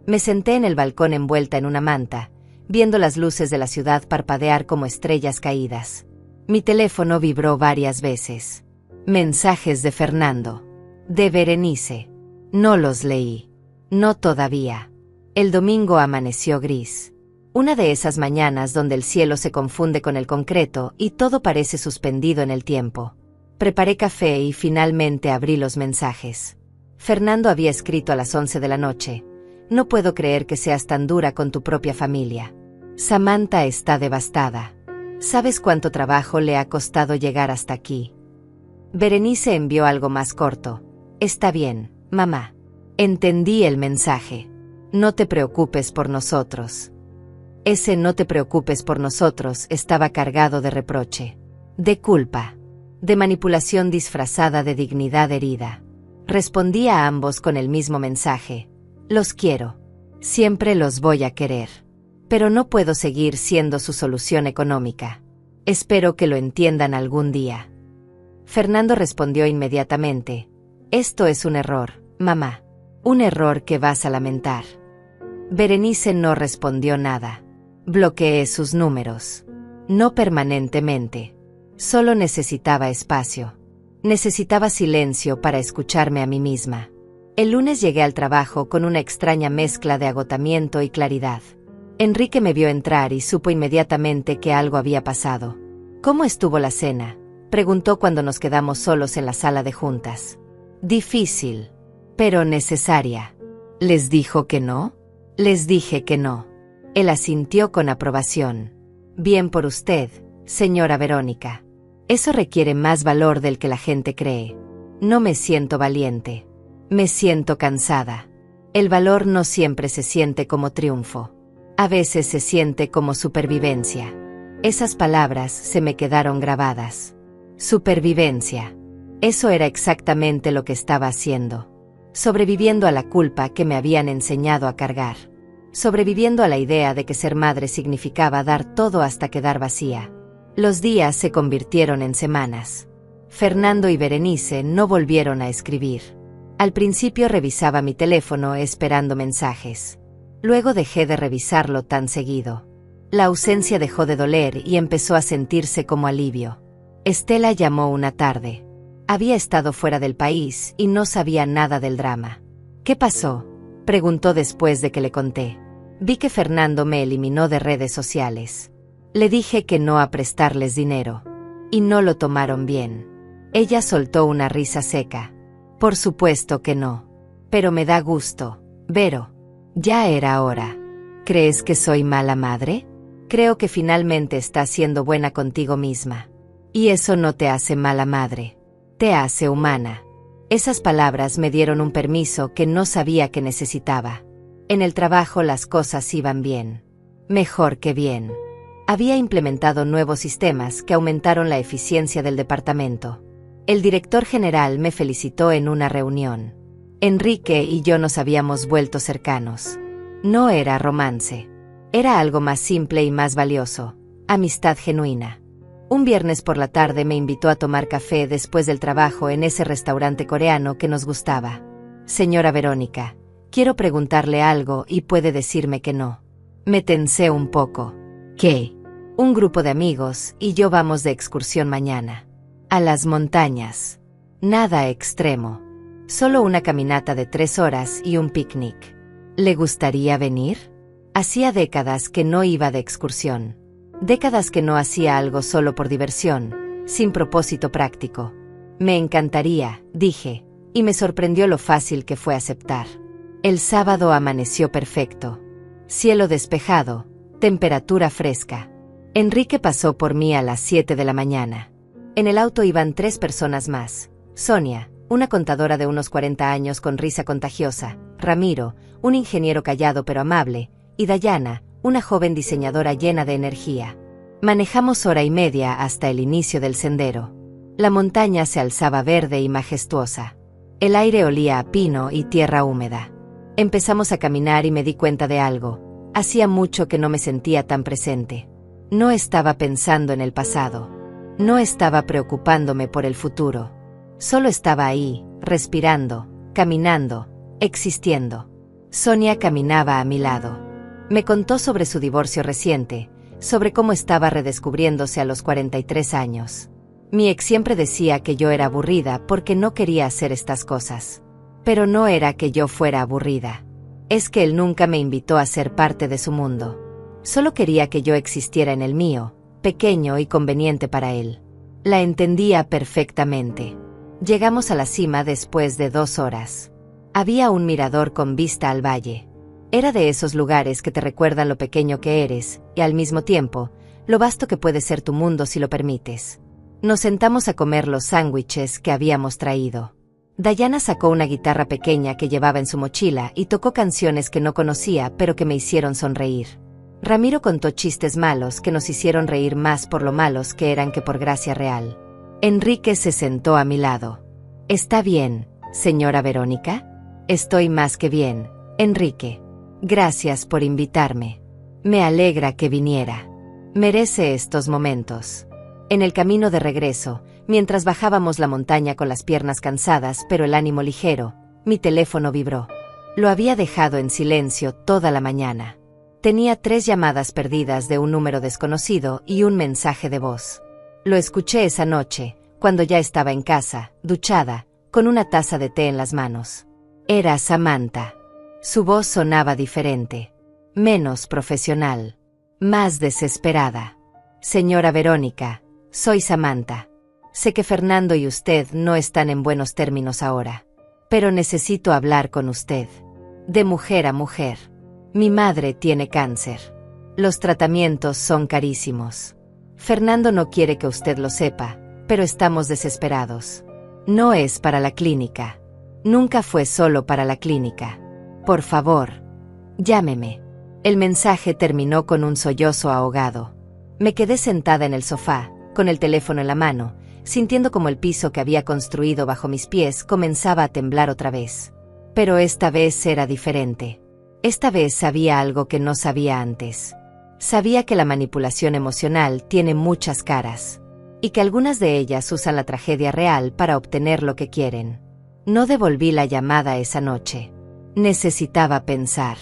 Me senté en el balcón envuelta en una manta, viendo las luces de la ciudad parpadear como estrellas caídas. Mi teléfono vibró varias veces. Mensajes de Fernando. De Berenice. No los leí. No todavía. El domingo amaneció gris. Una de esas mañanas donde el cielo se confunde con el concreto y todo parece suspendido en el tiempo. Preparé café y finalmente abrí los mensajes. Fernando había escrito a las 11 de la noche. No puedo creer que seas tan dura con tu propia familia. Samantha está devastada. ¿Sabes cuánto trabajo le ha costado llegar hasta aquí? Berenice envió algo más corto. Está bien, mamá. Entendí el mensaje. No te preocupes por nosotros. Ese no te preocupes por nosotros estaba cargado de reproche. De culpa. De manipulación disfrazada de dignidad herida. Respondí a ambos con el mismo mensaje. Los quiero. Siempre los voy a querer. Pero no puedo seguir siendo su solución económica. Espero que lo entiendan algún día. Fernando respondió inmediatamente. Esto es un error, mamá. Un error que vas a lamentar. Berenice no respondió nada. Bloqueé sus números. No permanentemente. Solo necesitaba espacio. Necesitaba silencio para escucharme a mí misma. El lunes llegué al trabajo con una extraña mezcla de agotamiento y claridad. Enrique me vio entrar y supo inmediatamente que algo había pasado. ¿Cómo estuvo la cena?, preguntó cuando nos quedamos solos en la sala de juntas. Difícil, pero necesaria. ¿Les dijo que no? Les dije que no. Él asintió con aprobación. Bien por usted, señora Verónica. Eso requiere más valor del que la gente cree. No me siento valiente. Me siento cansada. El valor no siempre se siente como triunfo. A veces se siente como supervivencia. Esas palabras se me quedaron grabadas. Supervivencia. Eso era exactamente lo que estaba haciendo. Sobreviviendo a la culpa que me habían enseñado a cargar. Sobreviviendo a la idea de que ser madre significaba dar todo hasta quedar vacía. Los días se convirtieron en semanas. Fernando y Berenice no volvieron a escribir. Al principio revisaba mi teléfono esperando mensajes. Luego dejé de revisarlo tan seguido. La ausencia dejó de doler y empezó a sentirse como alivio. Estela llamó una tarde. Había estado fuera del país y no sabía nada del drama. ¿Qué pasó?, preguntó después de que le conté. Vi que Fernando me eliminó de redes sociales. Le dije que no a prestarles dinero. Y no lo tomaron bien. Ella soltó una risa seca. Por supuesto que no. Pero me da gusto, Vero. Ya era hora. ¿Crees que soy mala madre? Creo que finalmente estás siendo buena contigo misma. Y eso no te hace mala madre. Te hace humana. Esas palabras me dieron un permiso que no sabía que necesitaba. En el trabajo las cosas iban bien. Mejor que bien. Había implementado nuevos sistemas que aumentaron la eficiencia del departamento. El director general me felicitó en una reunión. Enrique y yo nos habíamos vuelto cercanos. No era romance. Era algo más simple y más valioso. Amistad genuina. Un viernes por la tarde me invitó a tomar café después del trabajo en ese restaurante coreano que nos gustaba. Señora Verónica, quiero preguntarle algo y puede decirme que no. Me tensé un poco. ¿Qué? Un grupo de amigos y yo vamos de excursión mañana. A las montañas. Nada extremo. Solo una caminata de 3 horas y un picnic. ¿Le gustaría venir? Hacía décadas que no iba de excursión. Décadas que no hacía algo solo por diversión, sin propósito práctico. Me encantaría, dije, y me sorprendió lo fácil que fue aceptar. El sábado amaneció perfecto. Cielo despejado, temperatura fresca. Enrique pasó por mí a las 7 de la mañana. En el auto iban 3 personas más. Sonia, una contadora de unos 40 años con risa contagiosa, Ramiro, un ingeniero callado pero amable, y Dayana, una joven diseñadora llena de energía. Manejamos hora y media hasta el inicio del sendero. La montaña se alzaba verde y majestuosa. El aire olía a pino y tierra húmeda. Empezamos a caminar y me di cuenta de algo. Hacía mucho que no me sentía tan presente. No estaba pensando en el pasado. No estaba preocupándome por el futuro. Solo estaba ahí, respirando, caminando, existiendo. Sonia caminaba a mi lado. Me contó sobre su divorcio reciente, sobre cómo estaba redescubriéndose a los 43 años. Mi ex siempre decía que yo era aburrida porque no quería hacer estas cosas. Pero no era que yo fuera aburrida. Es que él nunca me invitó a ser parte de su mundo. Solo quería que yo existiera en el mío, pequeño y conveniente para él. La entendía perfectamente. Llegamos a la cima después de 2 horas. Había un mirador con vista al valle. Era de esos lugares que te recuerdan lo pequeño que eres, y al mismo tiempo, lo vasto que puede ser tu mundo si lo permites. Nos sentamos a comer los sándwiches que habíamos traído. Dayana sacó una guitarra pequeña que llevaba en su mochila y tocó canciones que no conocía pero que me hicieron sonreír. Ramiro contó chistes malos que nos hicieron reír más por lo malos que eran que por gracia real. Enrique se sentó a mi lado. «¿Está bien, señora Verónica?» «Estoy más que bien, Enrique. Gracias por invitarme. Me alegra que viniera. Merece estos momentos». En el camino de regreso, mientras bajábamos la montaña con las piernas cansadas pero el ánimo ligero, mi teléfono vibró. Lo había dejado en silencio toda la mañana. Tenía 3 llamadas perdidas de un número desconocido y un mensaje de voz. Lo escuché esa noche, cuando ya estaba en casa, duchada, con una taza de té en las manos. Era Samantha. Su voz sonaba diferente, menos profesional, más desesperada. «Señora Verónica, soy Samantha. Sé que Fernando y usted no están en buenos términos ahora, pero necesito hablar con usted. De mujer a mujer. Mi madre tiene cáncer. Los tratamientos son carísimos. Fernando no quiere que usted lo sepa, pero estamos desesperados. No es para la clínica. Nunca fue solo para la clínica. Por favor, llámeme». El mensaje terminó con un sollozo ahogado. Me quedé sentada en el sofá, con el teléfono en la mano, sintiendo como el piso que había construido bajo mis pies comenzaba a temblar otra vez. Pero esta vez era diferente. Esta vez sabía algo que no sabía antes. Sabía que la manipulación emocional tiene muchas caras, y que algunas de ellas usan la tragedia real para obtener lo que quieren. No devolví la llamada esa noche. Necesitaba pensar.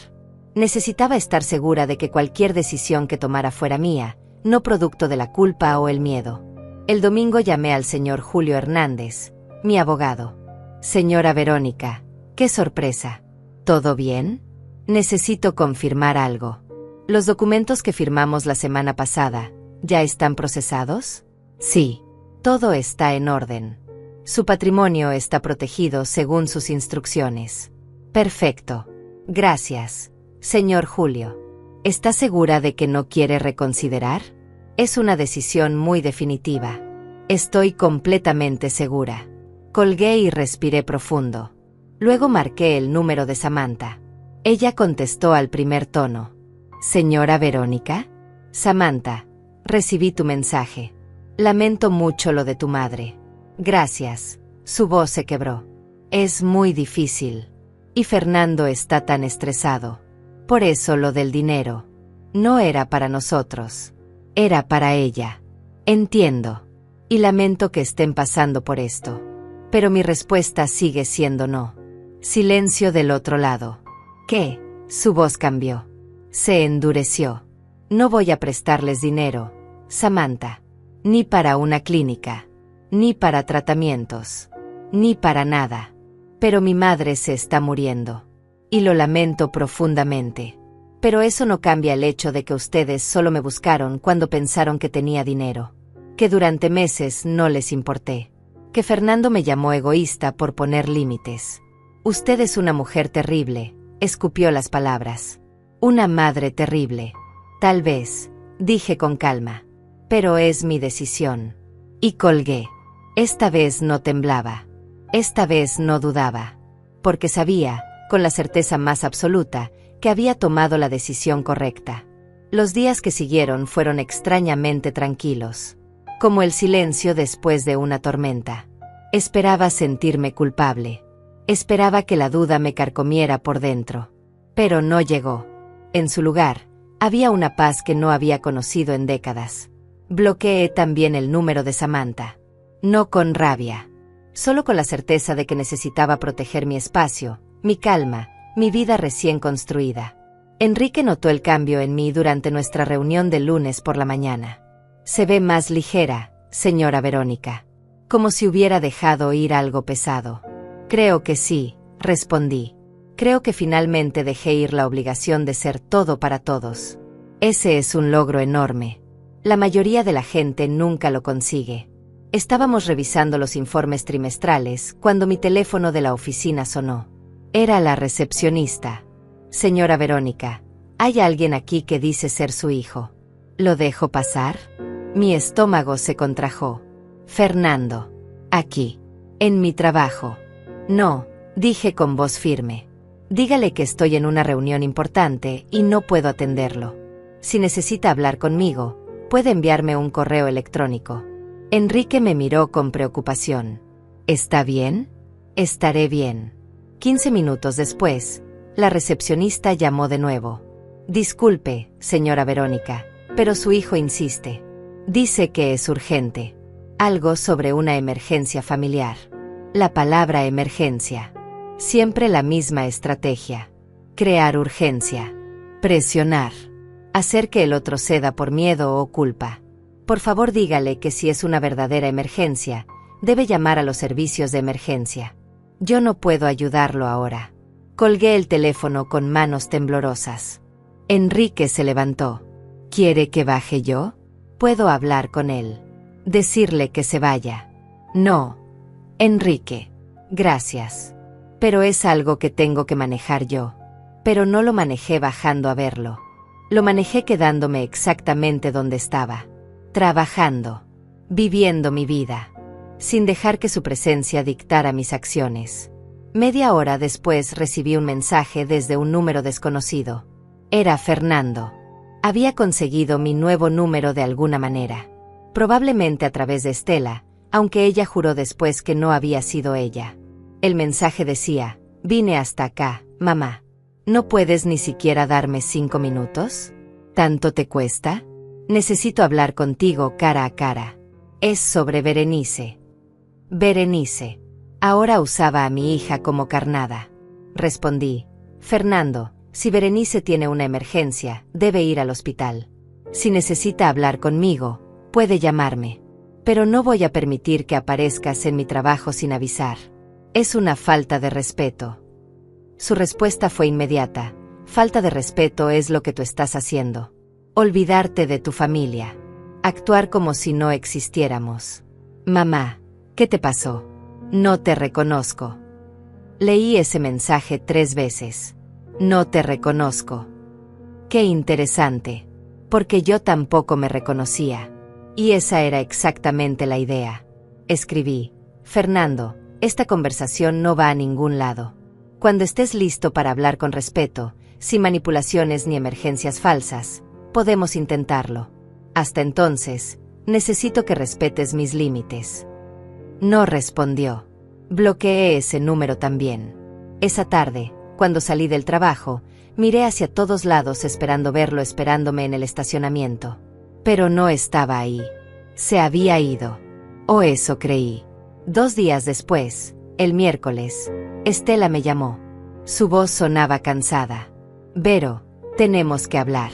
Necesitaba estar segura de que cualquier decisión que tomara fuera mía, no producto de la culpa o el miedo. El domingo llamé al señor Julio Hernández, mi abogado. «Señora Verónica, qué sorpresa. ¿Todo bien? Necesito confirmar algo. ¿Los documentos que firmamos la semana pasada, ya están procesados?» «Sí, todo está en orden. Su patrimonio está protegido según sus instrucciones». «Perfecto. Gracias, señor Julio. ¿Está segura de que no quiere reconsiderar?» «Es una decisión muy definitiva». «Estoy completamente segura». Colgué y respiré profundo. Luego marqué el número de Samantha. Ella contestó al primer tono. «¿Señora Verónica?» «Samantha, recibí tu mensaje. Lamento mucho lo de tu madre». «Gracias». Su voz se quebró. «Es muy difícil. Y Fernando está tan estresado. Por eso lo del dinero. No era para nosotros. Era para ella. Entiendo. Y lamento que estén pasando por esto. Pero mi respuesta sigue siendo no». Silencio del otro lado. «¿Qué?» Su voz cambió. Se endureció. «No voy a prestarles dinero, Samantha. Ni para una clínica. Ni para tratamientos. Ni para nada. Pero mi madre se está muriendo. Y lo lamento profundamente. Pero eso no cambia el hecho de que ustedes solo me buscaron cuando pensaron que tenía dinero. Que durante meses no les importé. Que Fernando me llamó egoísta por poner límites. Usted es una mujer terrible», escupió las palabras. «Una madre terrible. Tal vez», dije con calma. «Pero es mi decisión. Y colgué. Esta vez no temblaba. Esta vez no dudaba. Porque sabía, con la certeza más absoluta, que había tomado la decisión correcta. Los días que siguieron fueron extrañamente tranquilos. Como el silencio después de una tormenta. Esperaba sentirme culpable. Esperaba que la duda me carcomiera por dentro. Pero no llegó. En su lugar, había una paz que no había conocido en décadas. Bloqueé también el número de Samantha. No con rabia. Solo con la certeza de que necesitaba proteger mi espacio, mi calma, mi vida recién construida. Enrique notó el cambio en mí durante nuestra reunión del lunes por la mañana. Se ve más ligera, señora Verónica. Como si hubiera dejado ir algo pesado. Creo que sí, respondí. Creo que finalmente dejé ir la obligación de ser todo para todos. Ese es un logro enorme. La mayoría de la gente nunca lo consigue. Estábamos revisando los informes trimestrales cuando mi teléfono de la oficina sonó. Era la recepcionista. Señora Verónica, ¿hay alguien aquí que dice ser su hijo? ¿Lo dejo pasar? Mi estómago se contrajo. Fernando. Aquí. En mi trabajo. No, dije con voz firme. Dígale que estoy en una reunión importante y no puedo atenderlo. Si necesita hablar conmigo, puede enviarme un correo electrónico. Enrique me miró con preocupación. ¿Está bien? Estaré bien. 15 minutos después, la recepcionista llamó de nuevo. Disculpe, señora Verónica, pero su hijo insiste. Dice que es urgente. Algo sobre una emergencia familiar. La palabra emergencia. Siempre la misma estrategia. Crear urgencia. Presionar. Hacer que el otro ceda por miedo o culpa. Por favor dígale que si es una verdadera emergencia, debe llamar a los servicios de emergencia. Yo no puedo ayudarlo ahora. Colgué el teléfono con manos temblorosas. Enrique se levantó. ¿Quiere que baje yo? Puedo hablar con él. Decirle que se vaya. No. Enrique. Gracias. Pero es algo que tengo que manejar yo. Pero no lo manejé bajando a verlo. Lo manejé quedándome exactamente donde estaba. Trabajando. Viviendo mi vida. Sin dejar que su presencia dictara mis acciones. Media hora después recibí un mensaje desde un número desconocido. Era Fernando. Había conseguido mi nuevo número de alguna manera. Probablemente a través de Estela, aunque ella juró después que no había sido ella. El mensaje decía, vine hasta acá, mamá. ¿No puedes ni siquiera darme 5 minutos? ¿Tanto te cuesta? Necesito hablar contigo cara a cara. Es sobre Berenice. Berenice. Ahora usaba a mi hija como carnada. Respondí, Fernando, si Berenice tiene una emergencia, debe ir al hospital. Si necesita hablar conmigo, puede llamarme. Pero no voy a permitir que aparezcas en mi trabajo sin avisar. Es una falta de respeto. Su respuesta fue inmediata. Falta de respeto es lo que tú estás haciendo. Olvidarte de tu familia. Actuar como si no existiéramos. Mamá, ¿qué te pasó? No te reconozco. Leí ese mensaje 3 veces. No te reconozco. Qué interesante. Porque yo tampoco me reconocía. Y esa era exactamente la idea. Escribí, Fernando, esta conversación no va a ningún lado. Cuando estés listo para hablar con respeto, sin manipulaciones ni emergencias falsas, podemos intentarlo. Hasta entonces, necesito que respetes mis límites. No respondió. Bloqueé ese número también. Esa tarde, cuando salí del trabajo, miré hacia todos lados esperando verlo esperándome en el estacionamiento. Pero no estaba ahí. Se había ido. O eso creí. 2 días después, el miércoles, Estela me llamó. Su voz sonaba cansada. Vero, tenemos que hablar.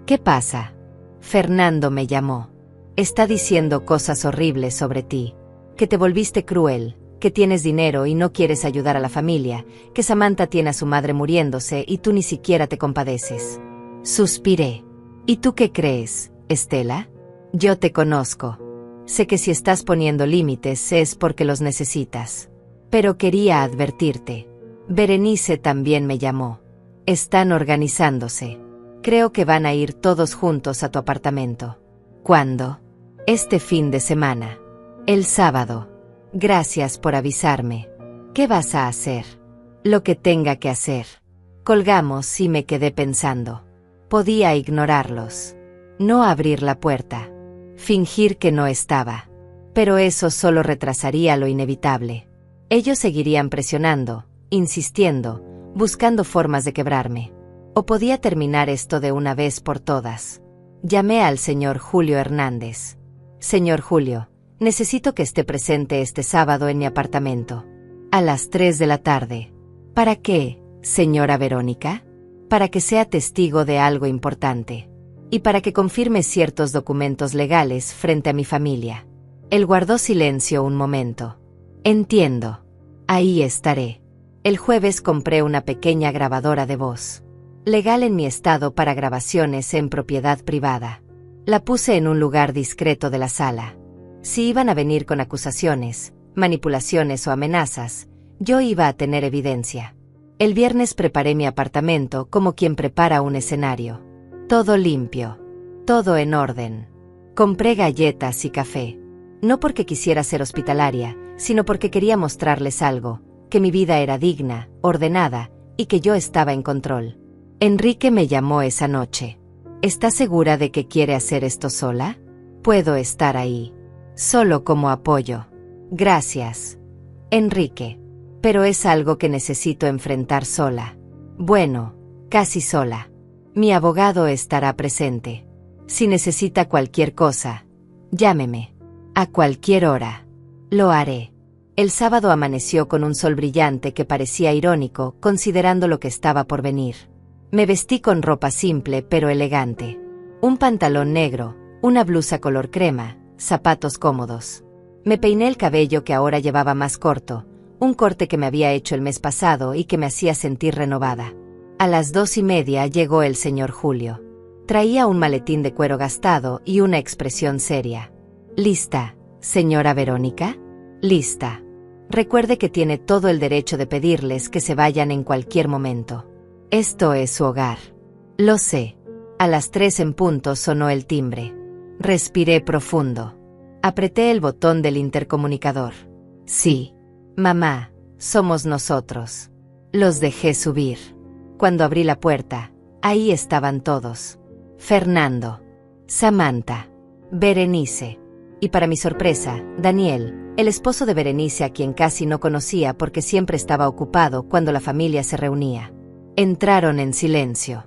¿Qué pasa? Fernando me llamó. Está diciendo cosas horribles sobre ti. Que te volviste cruel, que tienes dinero y no quieres ayudar a la familia, que Samantha tiene a su madre muriéndose y tú ni siquiera te compadeces. Suspiré. ¿Y tú qué crees, Estela? Yo te conozco. Sé que si estás poniendo límites es porque los necesitas. Pero quería advertirte. Berenice también me llamó. Están organizándose. Creo que van a ir todos juntos a tu apartamento. ¿Cuándo? Este fin de semana. El sábado. Gracias por avisarme. ¿Qué vas a hacer? Lo que tenga que hacer. Colgamos y me quedé pensando. Podía ignorarlos. No abrir la puerta. Fingir que no estaba. Pero eso solo retrasaría lo inevitable. Ellos seguirían presionando, insistiendo, buscando formas de quebrarme. O podía terminar esto de una vez por todas. Llamé al señor Julio Hernández. Señor Julio, necesito que esté presente este sábado en mi apartamento. A las 3 de la tarde. ¿Para qué, señora Verónica? Para que sea testigo de algo importante. Y para que confirme ciertos documentos legales frente a mi familia. Él guardó silencio un momento. Entiendo. Ahí estaré. El jueves compré una pequeña grabadora de voz. Legal en mi estado para grabaciones en propiedad privada. La puse en un lugar discreto de la sala. Si iban a venir con acusaciones, manipulaciones o amenazas, yo iba a tener evidencia. El viernes preparé mi apartamento como quien prepara un escenario. Todo limpio. Todo en orden. Compré galletas y café. No porque quisiera ser hospitalaria, sino porque quería mostrarles algo, que mi vida era digna, ordenada, y que yo estaba en control. Enrique me llamó esa noche. ¿Estás segura de que quiere hacer esto sola? Puedo estar ahí. Solo como apoyo. Gracias, Enrique. Pero es algo que necesito enfrentar sola. Bueno, casi sola. Mi abogado estará presente. Si necesita cualquier cosa, llámeme. A cualquier hora. Lo haré. El sábado amaneció con un sol brillante que parecía irónico, considerando lo que estaba por venir. Me vestí con ropa simple pero elegante. Un pantalón negro, una blusa color crema, zapatos cómodos. Me peiné el cabello que ahora llevaba más corto, un corte que me había hecho el mes pasado y que me hacía sentir renovada. A las 2:30 llegó el señor Julio. Traía un maletín de cuero gastado y una expresión seria. ¿Lista, señora Verónica? Lista. Recuerde que tiene todo el derecho de pedirles que se vayan en cualquier momento. Esto es su hogar. Lo sé. A las 3 en punto sonó el timbre. Respiré profundo. Apreté el botón del intercomunicador. Sí. Mamá, somos nosotros. Los dejé subir. Cuando abrí la puerta, ahí estaban todos. Fernando, Samantha, Berenice. Y para mi sorpresa, Daniel, el esposo de Berenice, a quien casi no conocía porque siempre estaba ocupado cuando la familia se reunía. Entraron en silencio.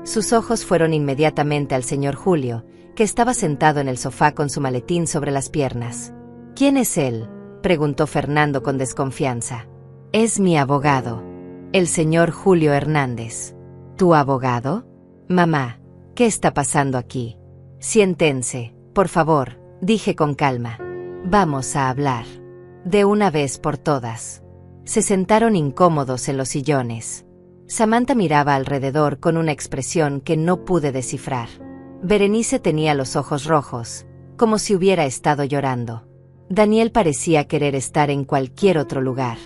Sus ojos fueron inmediatamente al señor Julio, que estaba sentado en el sofá con su maletín sobre las piernas. ¿Quién es él?, preguntó Fernando con desconfianza. Es mi abogado, el señor Julio Hernández. ¿Tu abogado? Mamá, ¿qué está pasando aquí? Siéntense, por favor, dije con calma. Vamos a hablar. De una vez por todas. Se sentaron incómodos en los sillones. Samantha miraba alrededor con una expresión que no pude descifrar. Berenice tenía los ojos rojos, como si hubiera estado llorando. Daniel parecía querer estar en cualquier otro lugar.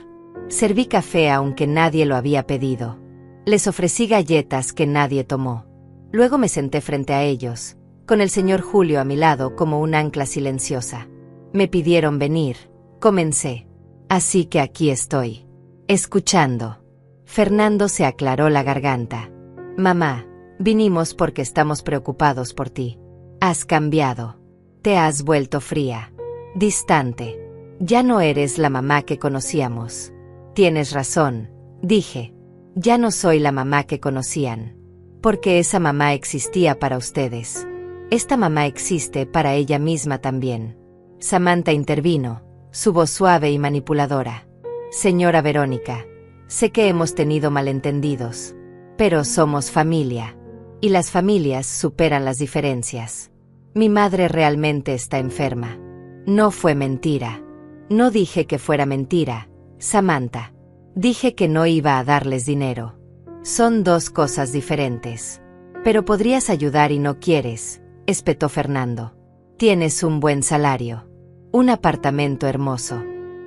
Serví café aunque nadie lo había pedido. Les ofrecí galletas que nadie tomó. Luego me senté frente a ellos, con el señor Julio a mi lado como un ancla silenciosa. Me pidieron venir, comencé. Así que aquí estoy, escuchando. Fernando se aclaró la garganta. Mamá, vinimos porque estamos preocupados por ti. Has cambiado. Te has vuelto fría, distante. Ya no eres la mamá que conocíamos. Tienes razón, dije. Ya no soy la mamá que conocían. Porque esa mamá existía para ustedes. Esta mamá existe para ella misma también. Samantha intervino, su voz suave y manipuladora. Señora Verónica, sé que hemos tenido malentendidos, pero somos familia, y las familias superan las diferencias. Mi madre realmente está enferma. No fue mentira. No dije que fuera mentira, Samantha. Dije que no iba a darles dinero. Son dos cosas diferentes. Pero podrías ayudar y no quieres, espetó Fernando. Tienes un buen salario, un apartamento hermoso,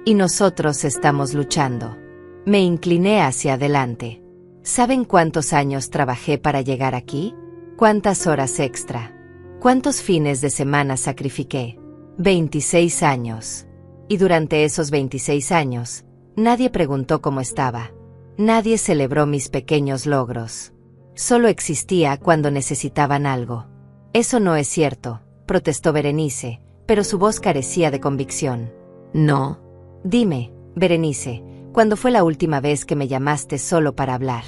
y nosotros estamos luchando. Me incliné hacia adelante. ¿Saben cuántos años trabajé para llegar aquí? ¿Cuántas horas extra? ¿Cuántos fines de semana sacrifiqué? 26 años. Y durante esos 26 años, nadie preguntó cómo estaba. Nadie celebró mis pequeños logros. Solo existía cuando necesitaban algo. Eso no es cierto, protestó Berenice, pero su voz carecía de convicción. No. Dime, Berenice, ¿cuándo fue la última vez que me llamaste solo para hablar?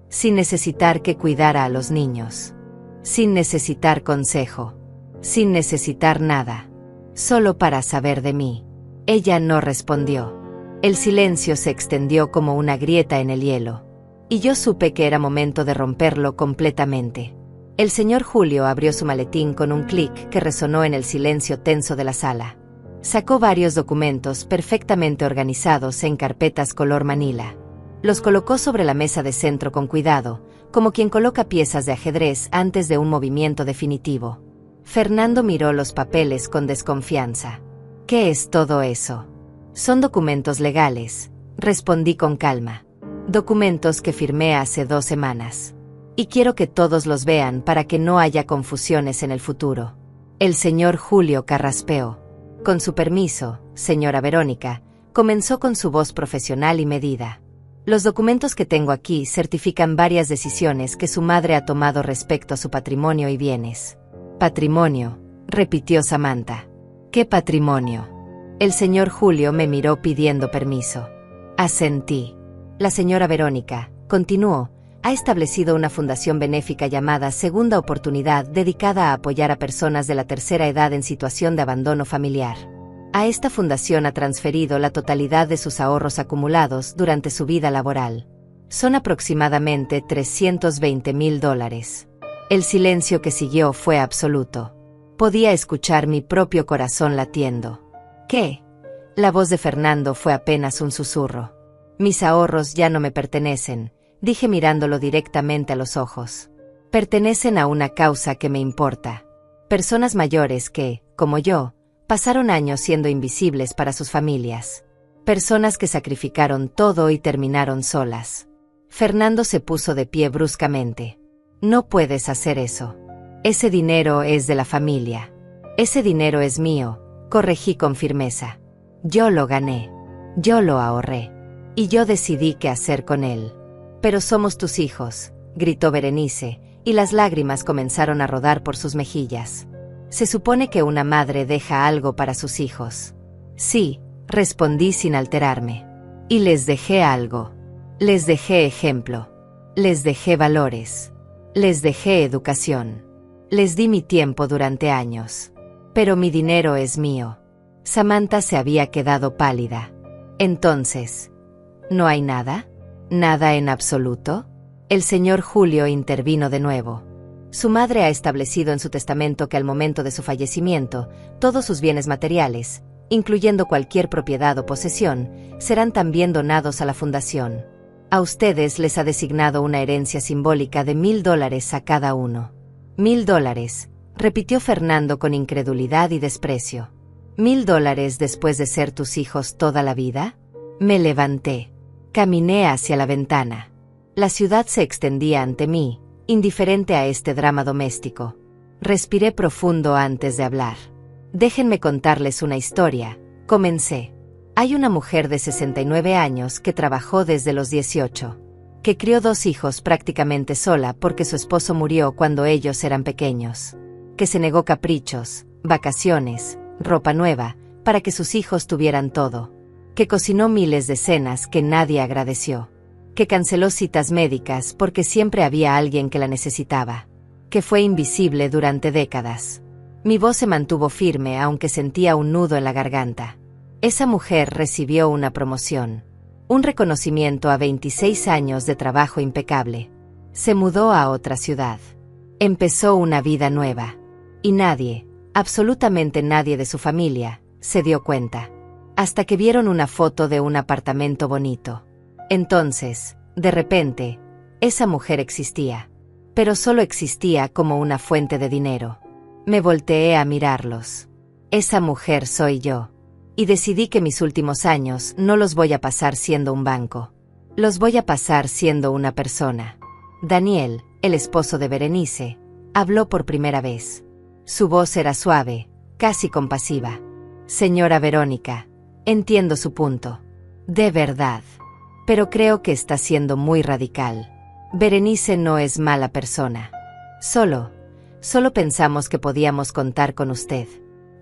Sin necesitar que cuidara a los niños. Sin necesitar consejo. Sin necesitar nada. Solo para saber de mí. Ella no respondió. El silencio se extendió como una grieta en el hielo. Y yo supe que era momento de romperlo completamente. El señor Julio abrió su maletín con un clic que resonó en el silencio tenso de la sala. Sacó varios documentos perfectamente organizados en carpetas color manila. Los colocó sobre la mesa de centro con cuidado, como quien coloca piezas de ajedrez antes de un movimiento definitivo. Fernando miró los papeles con desconfianza. ¿Qué es todo eso? Son documentos legales, respondí con calma. Documentos que firmé hace 2 semanas. Y quiero que todos los vean para que no haya confusiones en el futuro. El señor Julio carraspeó. Con su permiso, señora Verónica, comenzó con su voz profesional y medida. Los documentos que tengo aquí certifican varias decisiones que su madre ha tomado respecto a su patrimonio y bienes. Patrimonio, repitió Samantha. ¿Qué patrimonio? El señor Julio me miró pidiendo permiso. Asentí. La señora Verónica, continuó, ha establecido una fundación benéfica llamada Segunda Oportunidad dedicada a apoyar a personas de la tercera edad en situación de abandono familiar. A esta fundación ha transferido la totalidad de sus ahorros acumulados durante su vida laboral. Son aproximadamente $320,000. El silencio que siguió fue absoluto. Podía escuchar mi propio corazón latiendo. ¿Qué? La voz de Fernando fue apenas un susurro. Mis ahorros ya no me pertenecen, dije mirándolo directamente a los ojos. Pertenecen a una causa que me importa. Personas mayores que, como yo, pasaron años siendo invisibles para sus familias. Personas que sacrificaron todo y terminaron solas. Fernando se puso de pie bruscamente. No puedes hacer eso. Ese dinero es de la familia. Ese dinero es mío, corregí con firmeza. Yo lo gané. Yo lo ahorré. Y yo decidí qué hacer con él. Pero somos tus hijos, gritó Berenice, y las lágrimas comenzaron a rodar por sus mejillas. Se supone que una madre deja algo para sus hijos. Sí, respondí sin alterarme. Y les dejé algo. Les dejé ejemplo. Les dejé valores. Les dejé educación. Les di mi tiempo durante años. Pero mi dinero es mío. Samantha se había quedado pálida. Entonces, ¿no hay nada? ¿Nada en absoluto? El señor Julio intervino de nuevo. Su madre ha establecido en su testamento que al momento de su fallecimiento, todos sus bienes materiales, incluyendo cualquier propiedad o posesión, serán también donados a la fundación. A ustedes les ha designado una herencia simbólica de $1,000 a cada uno. $1,000, repitió Fernando con incredulidad y desprecio. $1,000 después de ser tus hijos toda la vida? Me levanté. Caminé hacia la ventana. La ciudad se extendía ante mí, indiferente a este drama doméstico. Respiré profundo antes de hablar. Déjenme contarles una historia, comencé. Hay una mujer de 69 años que trabajó desde los 18, que crió 2 hijos prácticamente sola porque su esposo murió cuando ellos eran pequeños, que se negó caprichos, vacaciones, ropa nueva, para que sus hijos tuvieran todo, que cocinó miles de cenas que nadie agradeció, que canceló citas médicas porque siempre había alguien que la necesitaba, que fue invisible durante décadas. Mi voz se mantuvo firme aunque sentía un nudo en la garganta. Esa mujer recibió una promoción, un reconocimiento a 26 años de trabajo impecable. Se mudó a otra ciudad. Empezó una vida nueva. Y nadie, absolutamente nadie de su familia, se dio cuenta. Hasta que vieron una foto de un apartamento bonito. Entonces, de repente, esa mujer existía. Pero solo existía como una fuente de dinero. Me volteé a mirarlos. Esa mujer soy yo. Y decidí que mis últimos años no los voy a pasar siendo un banco. Los voy a pasar siendo una persona. Daniel, el esposo de Berenice, habló por primera vez. Su voz era suave, casi compasiva. Señora Verónica, Entiendo su punto. De verdad. Pero creo que está siendo muy radical. Berenice no es mala persona. Solo pensamos que podíamos contar con usted.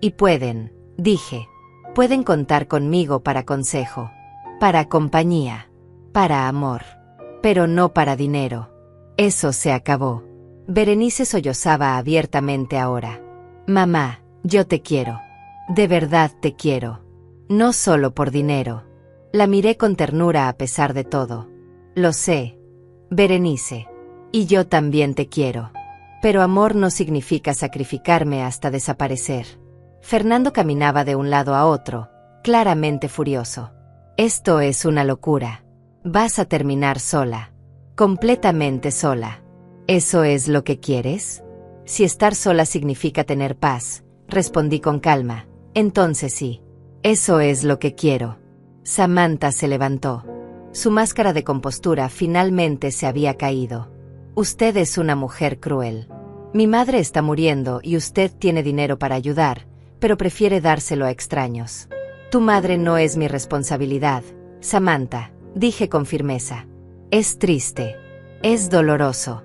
Y pueden, dije. Pueden contar conmigo para consejo, para compañía, para amor. Pero no para dinero. Eso se acabó. Berenice sollozaba abiertamente ahora. Mamá, yo te quiero. De verdad te quiero. No solo por dinero. La miré con ternura a pesar de todo. Lo sé, Berenice. Y yo también te quiero. Pero amor no significa sacrificarme hasta desaparecer. Fernando caminaba de un lado a otro, claramente furioso. Esto es una locura. Vas a terminar sola. Completamente sola. ¿Eso es lo que quieres? Si estar sola significa tener paz, respondí con calma, entonces sí. Eso es lo que quiero. Samantha se levantó. Su máscara de compostura finalmente se había caído. Usted es una mujer cruel. Mi madre está muriendo y usted tiene dinero para ayudar, pero prefiere dárselo a extraños. Tu madre no es mi responsabilidad, Samantha, dije con firmeza. Es triste. Es doloroso.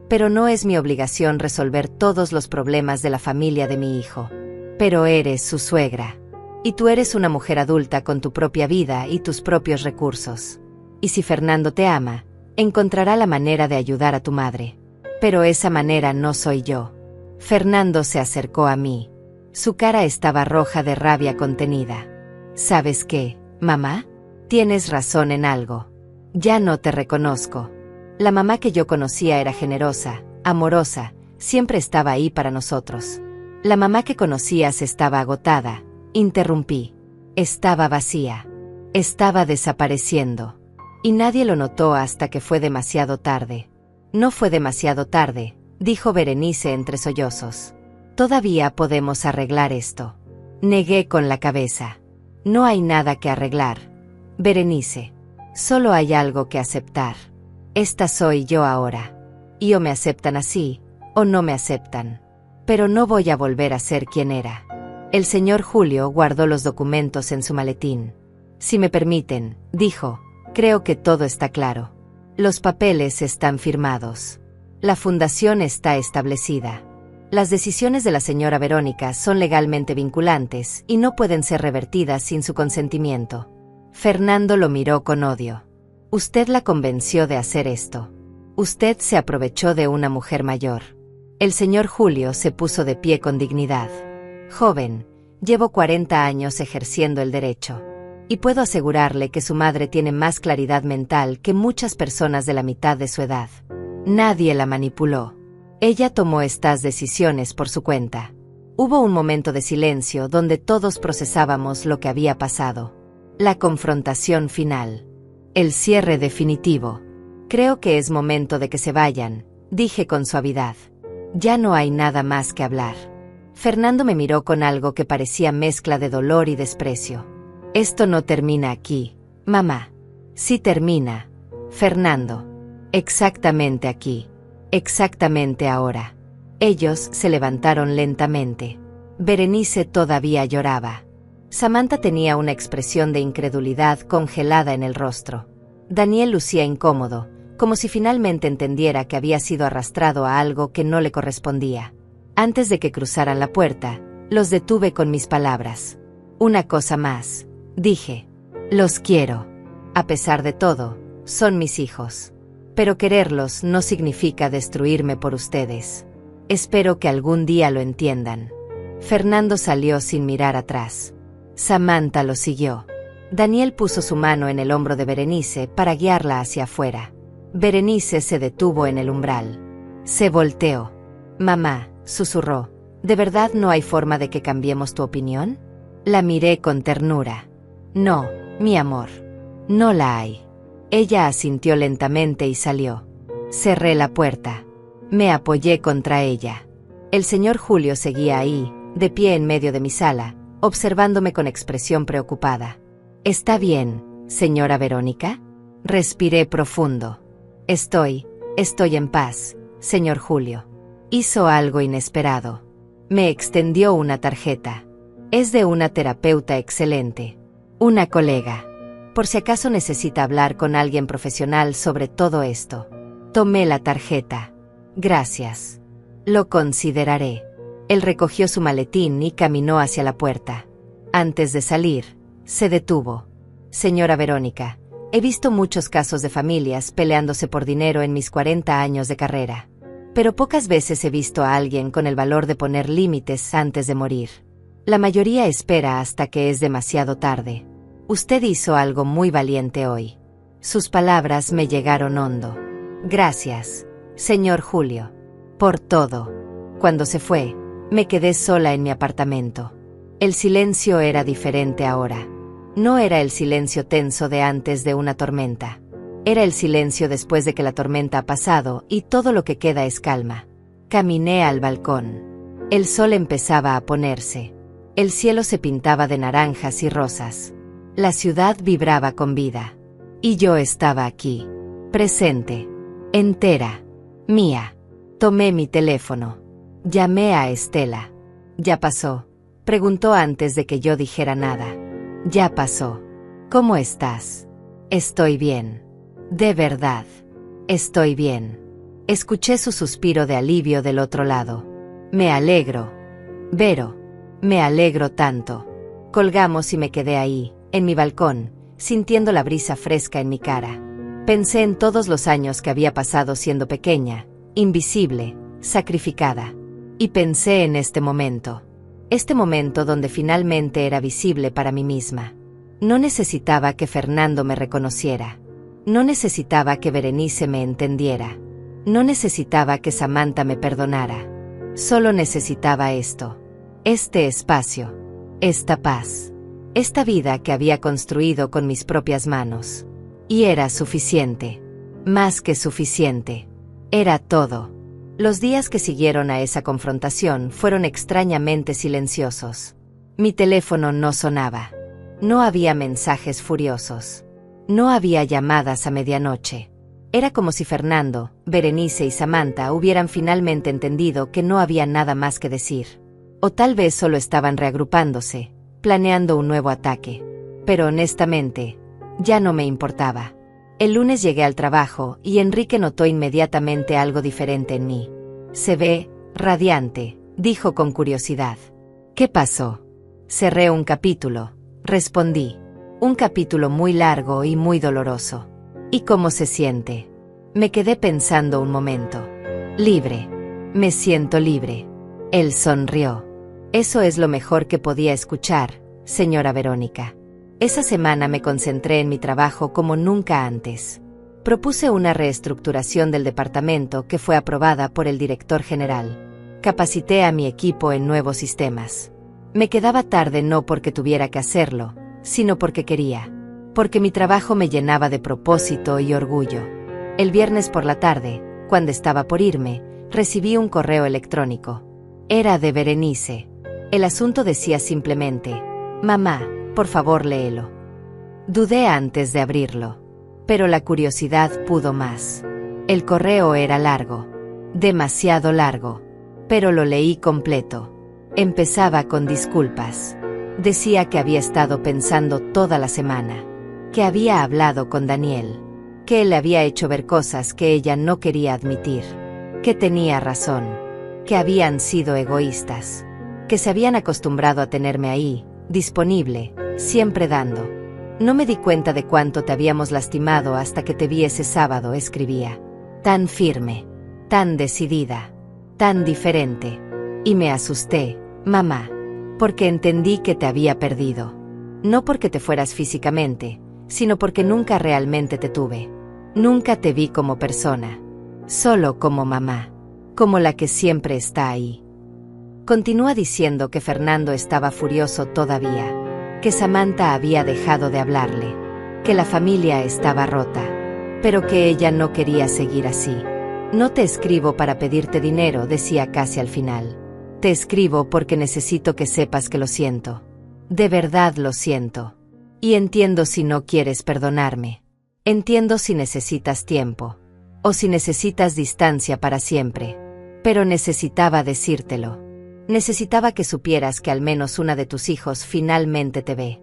Pero no es mi obligación resolver todos los problemas de la familia de mi hijo. Pero eres su suegra. Y tú eres una mujer adulta con tu propia vida y tus propios recursos. Y si Fernando te ama, encontrará la manera de ayudar a tu madre. Pero esa manera no soy yo. Fernando se acercó a mí. Su cara estaba roja de rabia contenida. ¿Sabes qué, mamá? Tienes razón en algo. Ya no te reconozco. La mamá que yo conocía era generosa, amorosa, siempre estaba ahí para nosotros. La mamá que conocías estaba agotada, interrumpí. Estaba vacía. Estaba desapareciendo. Y nadie lo notó hasta que fue demasiado tarde. No fue demasiado tarde, dijo Berenice entre sollozos. Todavía podemos arreglar esto. Negué con la cabeza. No hay nada que arreglar. Berenice. Solo hay algo que aceptar. Esta soy yo ahora. Y o me aceptan así, o no me aceptan. Pero no voy a volver a ser quien era. El señor Julio guardó los documentos en su maletín. Si me permiten, dijo, creo que todo está claro. Los papeles están firmados. La fundación está establecida. Las decisiones de la señora Verónica son legalmente vinculantes y no pueden ser revertidas sin su consentimiento. Fernando lo miró con odio. Usted la convenció de hacer esto. Usted se aprovechó de una mujer mayor. El señor Julio se puso de pie con dignidad. Joven, llevo 40 años ejerciendo el derecho. Y puedo asegurarle que su madre tiene más claridad mental que muchas personas de la mitad de su edad. Nadie la manipuló. Ella tomó estas decisiones por su cuenta. Hubo un momento de silencio donde todos procesábamos lo que había pasado. La confrontación final. El cierre definitivo. Creo que es momento de que se vayan, dije con suavidad. Ya no hay nada más que hablar. Fernando me miró con algo que parecía mezcla de dolor y desprecio. Esto no termina aquí, mamá. Sí termina, Fernando. Exactamente aquí. Exactamente ahora. Ellos se levantaron lentamente. Berenice todavía lloraba. Samantha tenía una expresión de incredulidad congelada en el rostro. Daniel lucía incómodo, como si finalmente entendiera que había sido arrastrado a algo que no le correspondía. Antes de que cruzaran la puerta, los detuve con mis palabras. Una cosa más, dije. Los quiero. A pesar de todo, son mis hijos. Pero quererlos no significa destruirme por ustedes. Espero que algún día lo entiendan. Fernando salió sin mirar atrás. Samantha lo siguió. Daniel puso su mano en el hombro de Berenice para guiarla hacia afuera. Berenice se detuvo en el umbral. Se volteó. Mamá, susurró, ¿de verdad no hay forma de que cambiemos tu opinión? La miré con ternura. No, mi amor. No la hay. Ella asintió lentamente y salió. Cerré la puerta. Me apoyé contra ella. El señor Julio seguía ahí, de pie en medio de mi sala, observándome con expresión preocupada. ¿Está bien, señora Verónica? Respiré profundo. Estoy en paz, señor Julio. Hizo algo inesperado. Me extendió una tarjeta. Es de una terapeuta excelente. Una colega. Por si acaso necesita hablar con alguien profesional sobre todo esto. Tomé la tarjeta. Gracias. Lo consideraré. Él recogió su maletín y caminó hacia la puerta. Antes de salir, se detuvo. Señora Verónica, he visto muchos casos de familias peleándose por dinero en mis 40 años de carrera. Pero pocas veces he visto a alguien con el valor de poner límites antes de morir. La mayoría espera hasta que es demasiado tarde. Usted hizo algo muy valiente hoy. Sus palabras me llegaron hondo. Gracias, señor Julio, por todo. Cuando se fue, me quedé sola en mi apartamento. El silencio era diferente ahora. No era el silencio tenso de antes de una tormenta. Era el silencio después de que la tormenta ha pasado y todo lo que queda es calma. Caminé al balcón. El sol empezaba a ponerse. El cielo se pintaba de naranjas y rosas. La ciudad vibraba con vida. Y yo estaba aquí, presente, entera, mía. Tomé mi teléfono. Llamé a Estela. ¿Ya pasó?, preguntó antes de que yo dijera nada. Ya pasó. ¿Cómo estás? Estoy bien. De verdad. Estoy bien. Escuché su suspiro de alivio del otro lado. Me alegro. Vero. Me alegro tanto. Colgamos y me quedé ahí, en mi balcón, sintiendo la brisa fresca en mi cara. Pensé en todos los años que había pasado siendo pequeña, invisible, sacrificada. Y pensé en este momento donde finalmente era visible para mí misma. No necesitaba que Fernando me reconociera. No necesitaba que Berenice me entendiera. No necesitaba que Samantha me perdonara. Solo necesitaba esto. Este espacio. Esta paz. Esta vida que había construido con mis propias manos. Y era suficiente. Más que suficiente. Era todo. Los días que siguieron a esa confrontación fueron extrañamente silenciosos. Mi teléfono no sonaba. No había mensajes furiosos. No había llamadas a medianoche. Era como si Fernando, Berenice y Samantha hubieran finalmente entendido que no había nada más que decir. O tal vez solo estaban reagrupándose, planeando un nuevo ataque. Pero honestamente, ya no me importaba. El lunes llegué al trabajo y Enrique notó inmediatamente algo diferente en mí. Se ve radiante, dijo con curiosidad. ¿Qué pasó? Cerré un capítulo, respondí. Un capítulo muy largo y muy doloroso. ¿Y cómo se siente? Me quedé pensando un momento. Libre. Me siento libre. Él sonrió. Eso es lo mejor que podía escuchar, señora Verónica. Esa semana me concentré en mi trabajo como nunca antes. Propuse una reestructuración del departamento que fue aprobada por el director general. Capacité a mi equipo en nuevos sistemas. Me quedaba tarde no porque tuviera que hacerlo, sino porque quería. Porque mi trabajo me llenaba de propósito y orgullo. El viernes por la tarde, cuando estaba por irme, recibí un correo electrónico. Era de Berenice. El asunto decía simplemente: mamá, por favor léelo. Dudé antes de abrirlo, pero la curiosidad pudo más. El correo era largo, demasiado largo, pero lo leí completo. Empezaba con disculpas. Decía que había estado pensando toda la semana, que había hablado con Daniel, que él le había hecho ver cosas que ella no quería admitir, que tenía razón, que habían sido egoístas, que se habían acostumbrado a tenerme ahí, disponible, siempre dando. No me di cuenta de cuánto te habíamos lastimado hasta que te vi ese sábado, escribía. Tan firme, tan decidida, tan diferente. Y me asusté, mamá, porque entendí que te había perdido. No porque te fueras físicamente, sino porque nunca realmente te tuve. Nunca te vi como persona, solo como mamá, como la que siempre está ahí. Continúa diciendo que Fernando estaba furioso todavía, que Samantha había dejado de hablarle, que la familia estaba rota, pero que ella no quería seguir así. No te escribo para pedirte dinero, decía casi al final. Te escribo porque necesito que sepas que lo siento. De verdad lo siento. Y entiendo si no quieres perdonarme. Entiendo si necesitas tiempo. O si necesitas distancia para siempre. Pero necesitaba decírtelo. Necesitaba que supieras que al menos una de tus hijos finalmente te ve.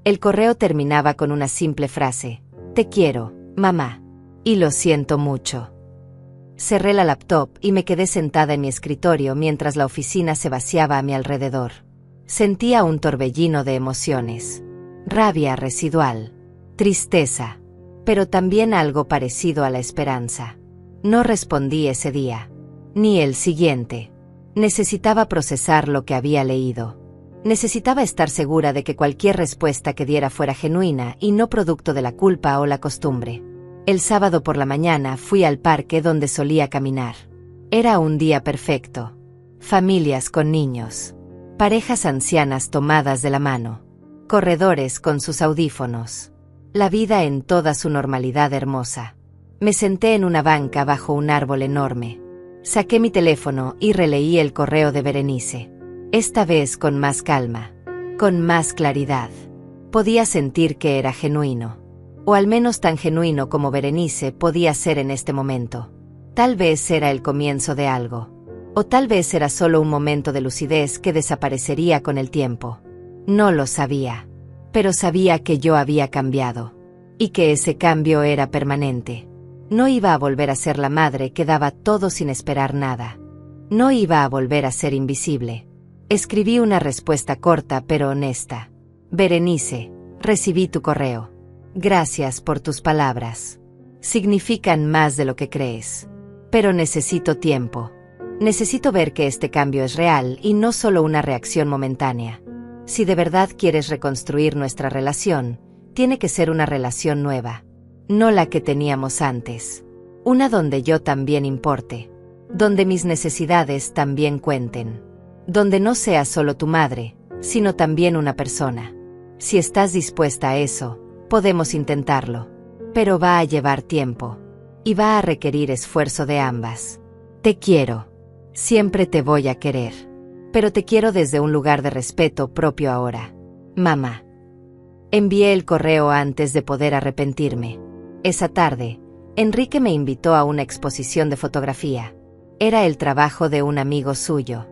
El correo terminaba con una simple frase: te quiero, mamá. Y lo siento mucho. Cerré la laptop y me quedé sentada en mi escritorio mientras la oficina se vaciaba a mi alrededor. Sentía un torbellino de emociones. Rabia residual. Tristeza. Pero también algo parecido a la esperanza. No respondí ese día. Ni el siguiente. Necesitaba procesar lo que había leído. Necesitaba estar segura de que cualquier respuesta que diera fuera genuina y no producto de la culpa o la costumbre. El sábado por la mañana fui al parque donde solía caminar. Era un día perfecto. Familias con niños. Parejas ancianas tomadas de la mano. Corredores con sus audífonos. La vida en toda su normalidad hermosa. Me senté en una banca bajo un árbol enorme. Saqué mi teléfono y releí el correo de Berenice. Esta vez con más calma. Con más claridad. Podía sentir que era genuino. O al menos tan genuino como Berenice podía ser en este momento. Tal vez era el comienzo de algo. O tal vez era solo un momento de lucidez que desaparecería con el tiempo. No lo sabía. Pero sabía que yo había cambiado. Y que ese cambio era permanente. No iba a volver a ser la madre que daba todo sin esperar nada. No iba a volver a ser invisible. Escribí una respuesta corta pero honesta. Berenice, recibí tu correo. Gracias por tus palabras. Significan más de lo que crees. Pero necesito tiempo. Necesito ver que este cambio es real y no solo una reacción momentánea. Si de verdad quieres reconstruir nuestra relación, tiene que ser una relación nueva. No la que teníamos antes. Una donde yo también importe. Donde mis necesidades también cuenten. Donde no sea solo tu madre, sino también una persona. Si estás dispuesta a eso, podemos intentarlo. Pero va a llevar tiempo. Y va a requerir esfuerzo de ambas. Te quiero. Siempre te voy a querer. Pero te quiero desde un lugar de respeto propio ahora. Mamá. Envié el correo antes de poder arrepentirme. Esa tarde, Enrique me invitó a una exposición de fotografía. Era el trabajo de un amigo suyo.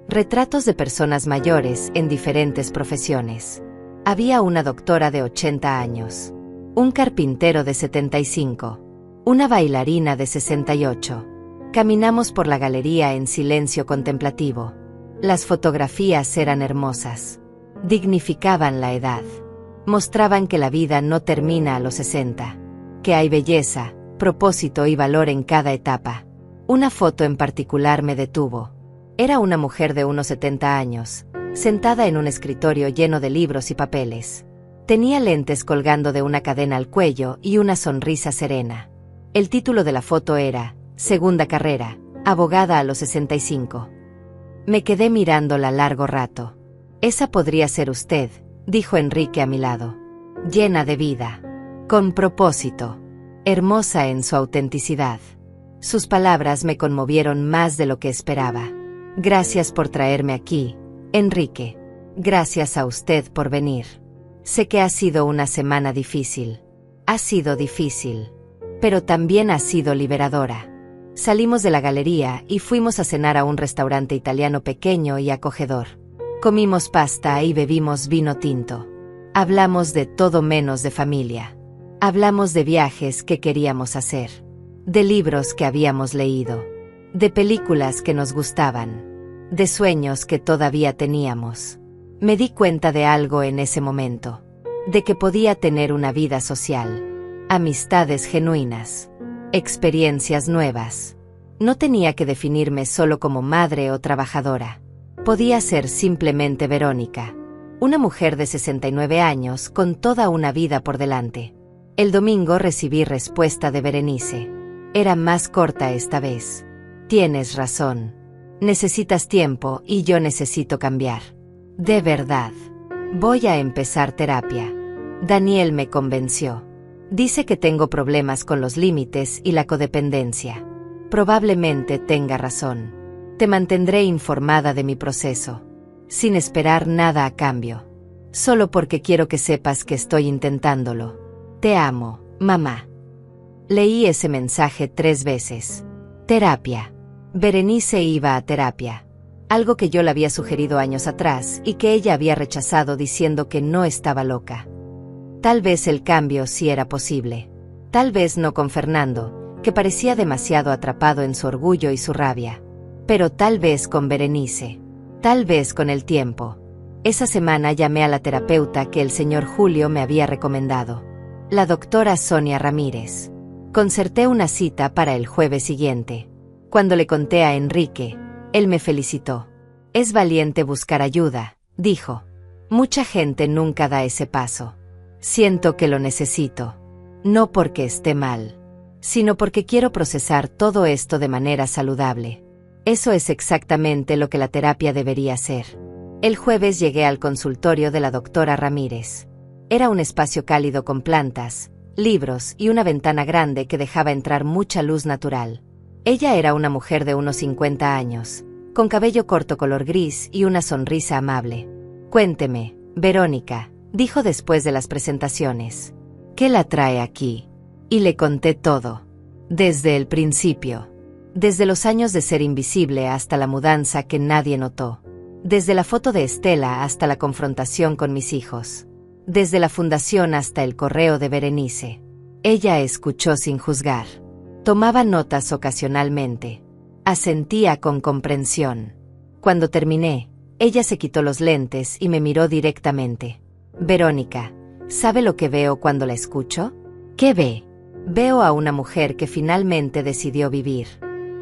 Retratos de personas mayores en diferentes profesiones. Había una doctora de 80 años, un carpintero de 75, una bailarina de 68. Caminamos por la galería en silencio contemplativo. Las fotografías eran hermosas. Dignificaban la edad. Mostraban que la vida no termina a los 60. Que hay belleza, propósito y valor en cada etapa. Una foto en particular me detuvo. Era una mujer de unos 70 años, sentada en un escritorio lleno de libros y papeles. Tenía lentes colgando de una cadena al cuello y una sonrisa serena. El título de la foto era Segunda carrera, abogada a los 65. Me quedé mirándola largo rato. Esa podría ser usted, dijo Enrique a mi lado. Llena de vida. Con propósito. Hermosa en su autenticidad. Sus palabras me conmovieron más de lo que esperaba. Gracias por traerme aquí, Enrique. Gracias a usted por venir. Sé que ha sido una semana difícil. Ha sido difícil. Pero también ha sido liberadora. Salimos de la galería y fuimos a cenar a un restaurante italiano pequeño y acogedor. Comimos pasta y bebimos vino tinto. Hablamos de todo menos de familia. Hablamos de viajes que queríamos hacer. De libros que habíamos leído. De películas que nos gustaban. De sueños que todavía teníamos. Me di cuenta de algo en ese momento. De que podía tener una vida social. Amistades genuinas. Experiencias nuevas. No tenía que definirme solo como madre o trabajadora. Podía ser simplemente Verónica. Una mujer de 69 años con toda una vida por delante. El domingo recibí respuesta de Berenice. Era más corta esta vez. Tienes razón. Necesitas tiempo y yo necesito cambiar. De verdad. Voy a empezar terapia. Daniel me convenció. Dice que tengo problemas con los límites y la codependencia. Probablemente tenga razón. Te mantendré informada de mi proceso. Sin esperar nada a cambio. Solo porque quiero que sepas que estoy intentándolo. Te amo, mamá. Leí ese mensaje 3 veces. Terapia. Berenice iba a terapia. Algo que yo le había sugerido años atrás y que ella había rechazado diciendo que no estaba loca. Tal vez el cambio sí era posible. Tal vez no con Fernando, que parecía demasiado atrapado en su orgullo y su rabia. Pero tal vez con Berenice. Tal vez con el tiempo. Esa semana llamé a la terapeuta que el señor Julio me había recomendado. La doctora Sonia Ramírez. Concerté una cita para el jueves siguiente. Cuando le conté a Enrique, él me felicitó. Es valiente buscar ayuda, dijo. Mucha gente nunca da ese paso. Siento que lo necesito. No porque esté mal, sino porque quiero procesar todo esto de manera saludable. Eso es exactamente lo que la terapia debería ser. El jueves llegué al consultorio de la doctora Ramírez. Era un espacio cálido con plantas, libros y una ventana grande que dejaba entrar mucha luz natural. Ella era una mujer de unos 50 años, con cabello corto color gris y una sonrisa amable. Cuénteme, Verónica, dijo después de las presentaciones. ¿Qué la trae aquí? Y le conté todo. Desde el principio. Desde los años de ser invisible hasta la mudanza que nadie notó. Desde la foto de Estela hasta la confrontación con mis hijos. Desde la fundación hasta el correo de Berenice. Ella escuchó sin juzgar. Tomaba notas ocasionalmente. Asentía con comprensión. Cuando terminé, ella se quitó los lentes y me miró directamente. Verónica, ¿sabe lo que veo cuando la escucho? ¿Qué ve? Veo a una mujer que finalmente decidió vivir.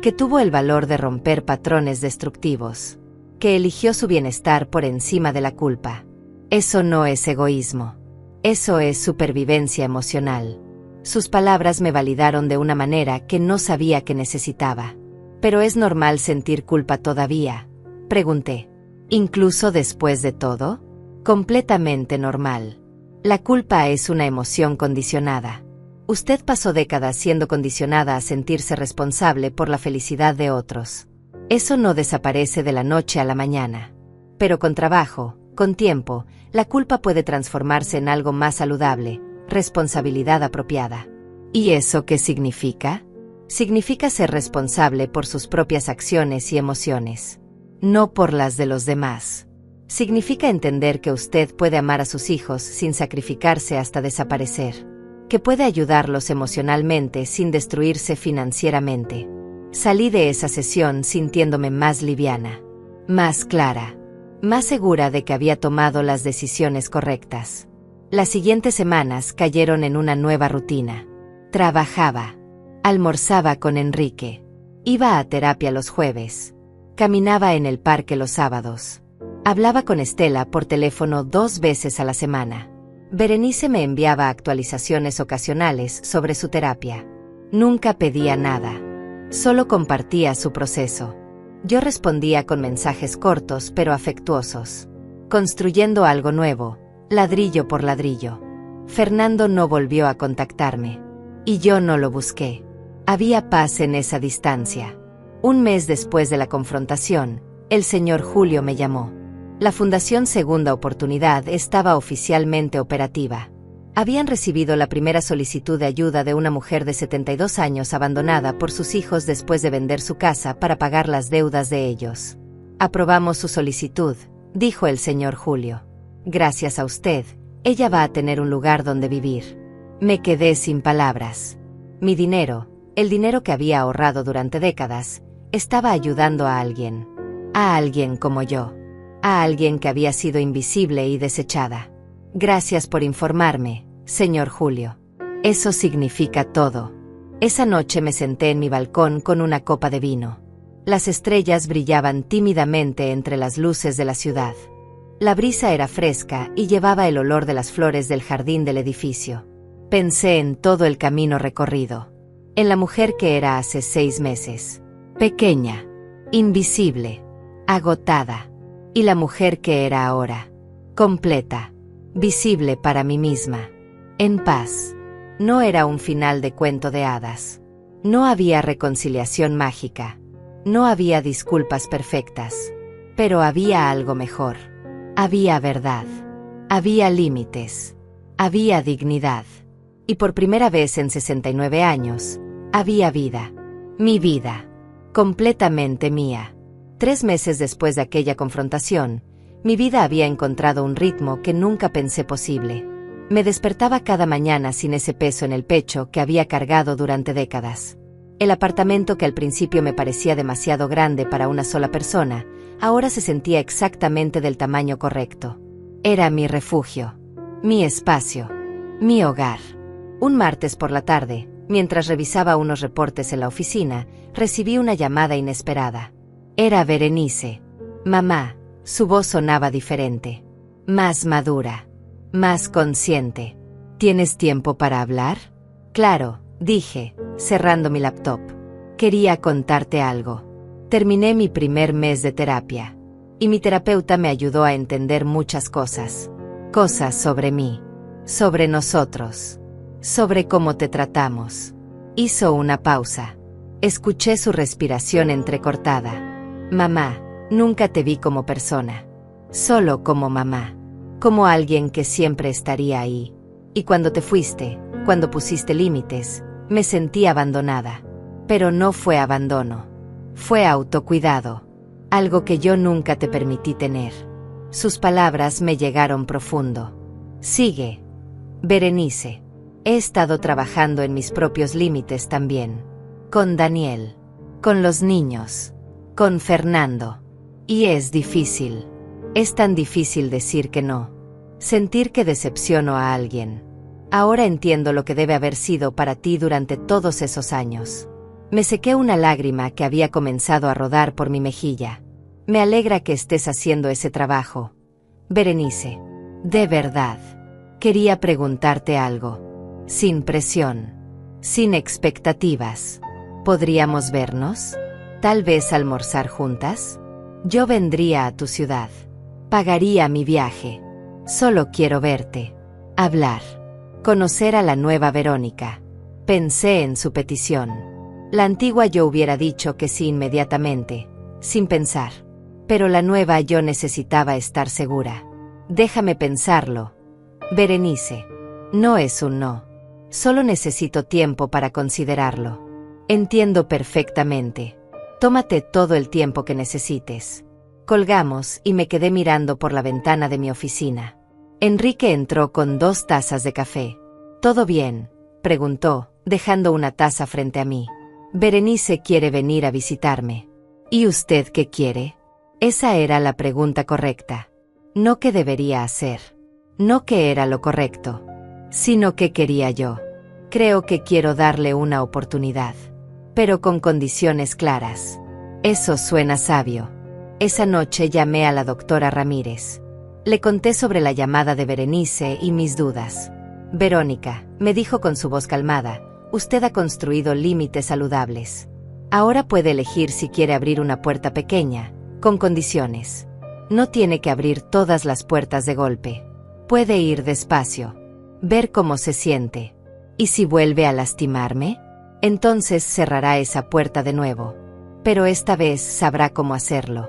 Que tuvo el valor de romper patrones destructivos. Que eligió su bienestar por encima de la culpa. Eso no es egoísmo. Eso es supervivencia emocional. Sus palabras me validaron de una manera que no sabía que necesitaba. ¿Pero es normal sentir culpa todavía?, pregunté. ¿Incluso después de todo? Completamente normal. La culpa es una emoción condicionada. Usted pasó décadas siendo condicionada a sentirse responsable por la felicidad de otros. Eso no desaparece de la noche a la mañana. Pero con trabajo, con tiempo, la culpa puede transformarse en algo más saludable, responsabilidad apropiada. ¿Y eso qué significa? Significa ser responsable por sus propias acciones y emociones, no por las de los demás. Significa entender que usted puede amar a sus hijos sin sacrificarse hasta desaparecer, que puede ayudarlos emocionalmente sin destruirse financieramente. Salí de esa sesión sintiéndome más liviana, más clara, más segura de que había tomado las decisiones correctas. Las siguientes semanas cayeron en una nueva rutina. Trabajaba. Almorzaba con Enrique. Iba a terapia los jueves. Caminaba en el parque los sábados. Hablaba con Estela por teléfono 2 veces a la semana. Berenice me enviaba actualizaciones ocasionales sobre su terapia. Nunca pedía nada. Solo compartía su proceso. Yo respondía con mensajes cortos pero afectuosos. Construyendo algo nuevo, ladrillo por ladrillo. Fernando no volvió a contactarme. Y yo no lo busqué. Había paz en esa distancia. Un mes después de la confrontación, el señor Julio me llamó. La Fundación Segunda Oportunidad estaba oficialmente operativa. Habían recibido la primera solicitud de ayuda de una mujer de 72 años abandonada por sus hijos después de vender su casa para pagar las deudas de ellos. Aprobamos su solicitud, dijo el señor Julio. Gracias a usted, ella va a tener un lugar donde vivir. Me quedé sin palabras. Mi dinero, el dinero que había ahorrado durante décadas, estaba ayudando a alguien como yo, a alguien que había sido invisible y desechada. Gracias por informarme, señor Julio. Eso significa todo. Esa noche me senté en mi balcón con una copa de vino. Las estrellas brillaban tímidamente entre las luces de la ciudad. La brisa era fresca y llevaba el olor de las flores del jardín del edificio. Pensé en todo el camino recorrido. En la mujer que era hace 6 meses. Pequeña, invisible, agotada. Y la mujer que era ahora. Completa, visible para mí misma. En paz. No era un final de cuento de hadas. No había reconciliación mágica. No había disculpas perfectas. Pero había algo mejor. Había verdad. Había límites. Había dignidad. Y por primera vez en 69 años, había vida. Mi vida. Completamente mía. 3 meses después de aquella confrontación, mi vida había encontrado un ritmo que nunca pensé posible. Me despertaba cada mañana sin ese peso en el pecho que había cargado durante décadas. El apartamento que al principio me parecía demasiado grande para una sola persona, ahora se sentía exactamente del tamaño correcto. Era mi refugio, mi espacio, mi hogar. Un martes por la tarde, mientras revisaba unos reportes en la oficina, recibí una llamada inesperada. Era Berenice. Mamá. Su voz sonaba diferente. Más madura. Más consciente. ¿Tienes tiempo para hablar? Claro, dije, cerrando mi laptop. Quería contarte algo. Terminé mi primer mes de terapia. Y mi terapeuta me ayudó a entender muchas cosas. Cosas sobre mí. Sobre nosotros. Sobre cómo te tratamos. Hizo una pausa. Escuché su respiración entrecortada. Mamá, nunca te vi como persona. Solo como mamá. Como alguien que siempre estaría ahí. Y cuando te fuiste, cuando pusiste límites, me sentí abandonada. Pero no fue abandono. Fue autocuidado. Algo que yo nunca te permití tener. Sus palabras me llegaron profundo. Sigue. Berenice. He estado trabajando en mis propios límites también. Con Daniel. Con los niños. Con Fernando. Y es difícil. Es tan difícil decir que no. Sentir que decepciono a alguien. Ahora entiendo lo que debe haber sido para ti durante todos esos años. Me sequé una lágrima que había comenzado a rodar por mi mejilla. Me alegra que estés haciendo ese trabajo. Berenice. De verdad. Quería preguntarte algo. Sin presión. Sin expectativas. ¿Podríamos vernos? ¿Tal vez almorzar juntas? Yo vendría a tu ciudad. Pagaría mi viaje. Solo quiero verte. Hablar. Conocer a la nueva Verónica. Pensé en su petición. La antigua yo hubiera dicho que sí inmediatamente, sin pensar. Pero la nueva yo necesitaba estar segura. Déjame pensarlo. Berenice. No es un no. Solo necesito tiempo para considerarlo. Entiendo perfectamente. Tómate todo el tiempo que necesites. Colgamos y me quedé mirando por la ventana de mi oficina. Enrique entró con 2 tazas de café. ¿Todo bien?, preguntó, dejando una taza frente a mí. Berenice quiere venir a visitarme. ¿Y usted qué quiere? Esa era la pregunta correcta. No qué debería hacer. No qué era lo correcto. Sino qué quería yo. Creo que quiero darle una oportunidad. Pero con condiciones claras. Eso suena sabio. Esa noche llamé a la doctora Ramírez. Le conté sobre la llamada de Berenice y mis dudas. Verónica, me dijo con su voz calmada, usted ha construido límites saludables. Ahora puede elegir si quiere abrir una puerta pequeña, con condiciones. No tiene que abrir todas las puertas de golpe. Puede ir despacio. Ver cómo se siente. ¿Y si vuelve a lastimarme? Entonces cerrará esa puerta de nuevo. Pero esta vez sabrá cómo hacerlo.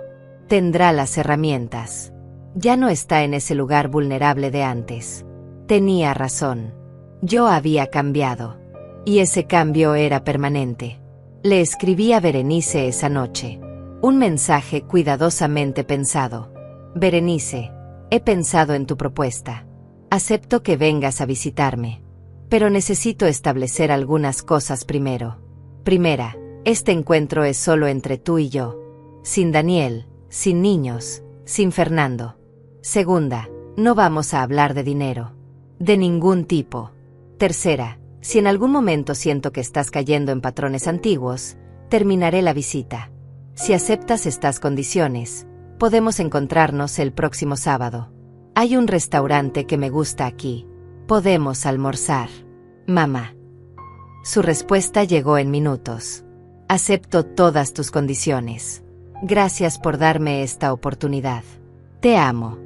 Tendrá las herramientas. Ya no está en ese lugar vulnerable de antes. Tenía razón. Yo había cambiado. Y ese cambio era permanente. Le escribí a Berenice esa noche. Un mensaje cuidadosamente pensado. Berenice, he pensado en tu propuesta. Acepto que vengas a visitarme. Pero necesito establecer algunas cosas primero. Primera, este encuentro es solo entre tú y yo. Sin Daniel, sin niños, sin Fernando. Segunda, no vamos a hablar de dinero. De ningún tipo. Tercera, si en algún momento siento que estás cayendo en patrones antiguos, terminaré la visita. Si aceptas estas condiciones, podemos encontrarnos el próximo sábado. Hay un restaurante que me gusta aquí. Podemos almorzar. Mamá. Su respuesta llegó en minutos. Acepto todas tus condiciones. Gracias por darme esta oportunidad. Te amo.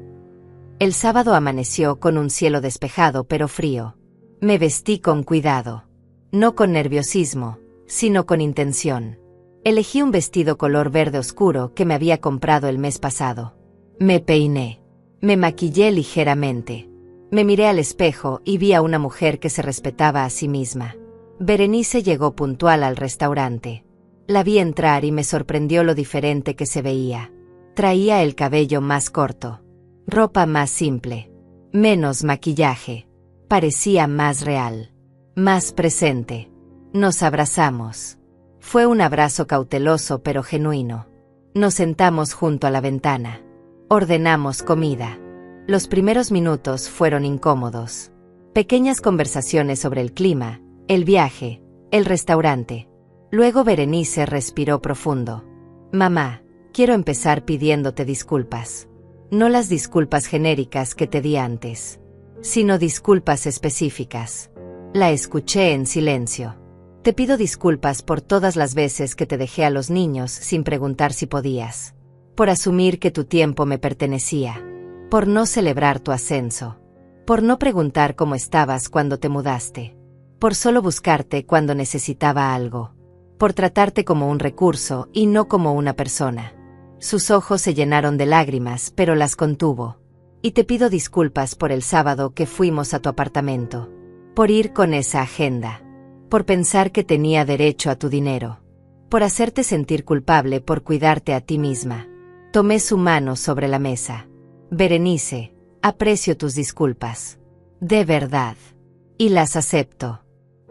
El sábado amaneció con un cielo despejado pero frío. Me vestí con cuidado. No con nerviosismo, sino con intención. Elegí un vestido color verde oscuro que me había comprado el mes pasado. Me peiné. Me maquillé ligeramente. Me miré al espejo y vi a una mujer que se respetaba a sí misma. Berenice llegó puntual al restaurante. La vi entrar y me sorprendió lo diferente que se veía. Traía el cabello más corto. Ropa más simple. Menos maquillaje. parecía más real, más presente. Nos abrazamos. Fue un abrazo cauteloso pero genuino. Nos sentamos junto a la ventana. Ordenamos comida. Los primeros minutos fueron incómodos. Pequeñas conversaciones sobre el clima, el viaje, el restaurante. Luego Berenice respiró profundo. Mamá, quiero empezar pidiéndote disculpas. No las disculpas genéricas que te di antes, sino disculpas específicas. La escuché en silencio. Te pido disculpas por todas las veces que te dejé a los niños sin preguntar si podías. Por asumir que tu tiempo me pertenecía. Por no celebrar tu ascenso. Por no preguntar cómo estabas cuando te mudaste. Por solo buscarte cuando necesitaba algo. Por tratarte como un recurso y no como una persona. Sus ojos se llenaron de lágrimas, pero las contuvo. Y te pido disculpas por el sábado que fuimos a tu apartamento. Por ir con esa agenda. Por pensar que tenía derecho a tu dinero. Por hacerte sentir culpable por cuidarte a ti misma. Tomé su mano sobre la mesa. Berenice, aprecio tus disculpas. De verdad. Y las acepto.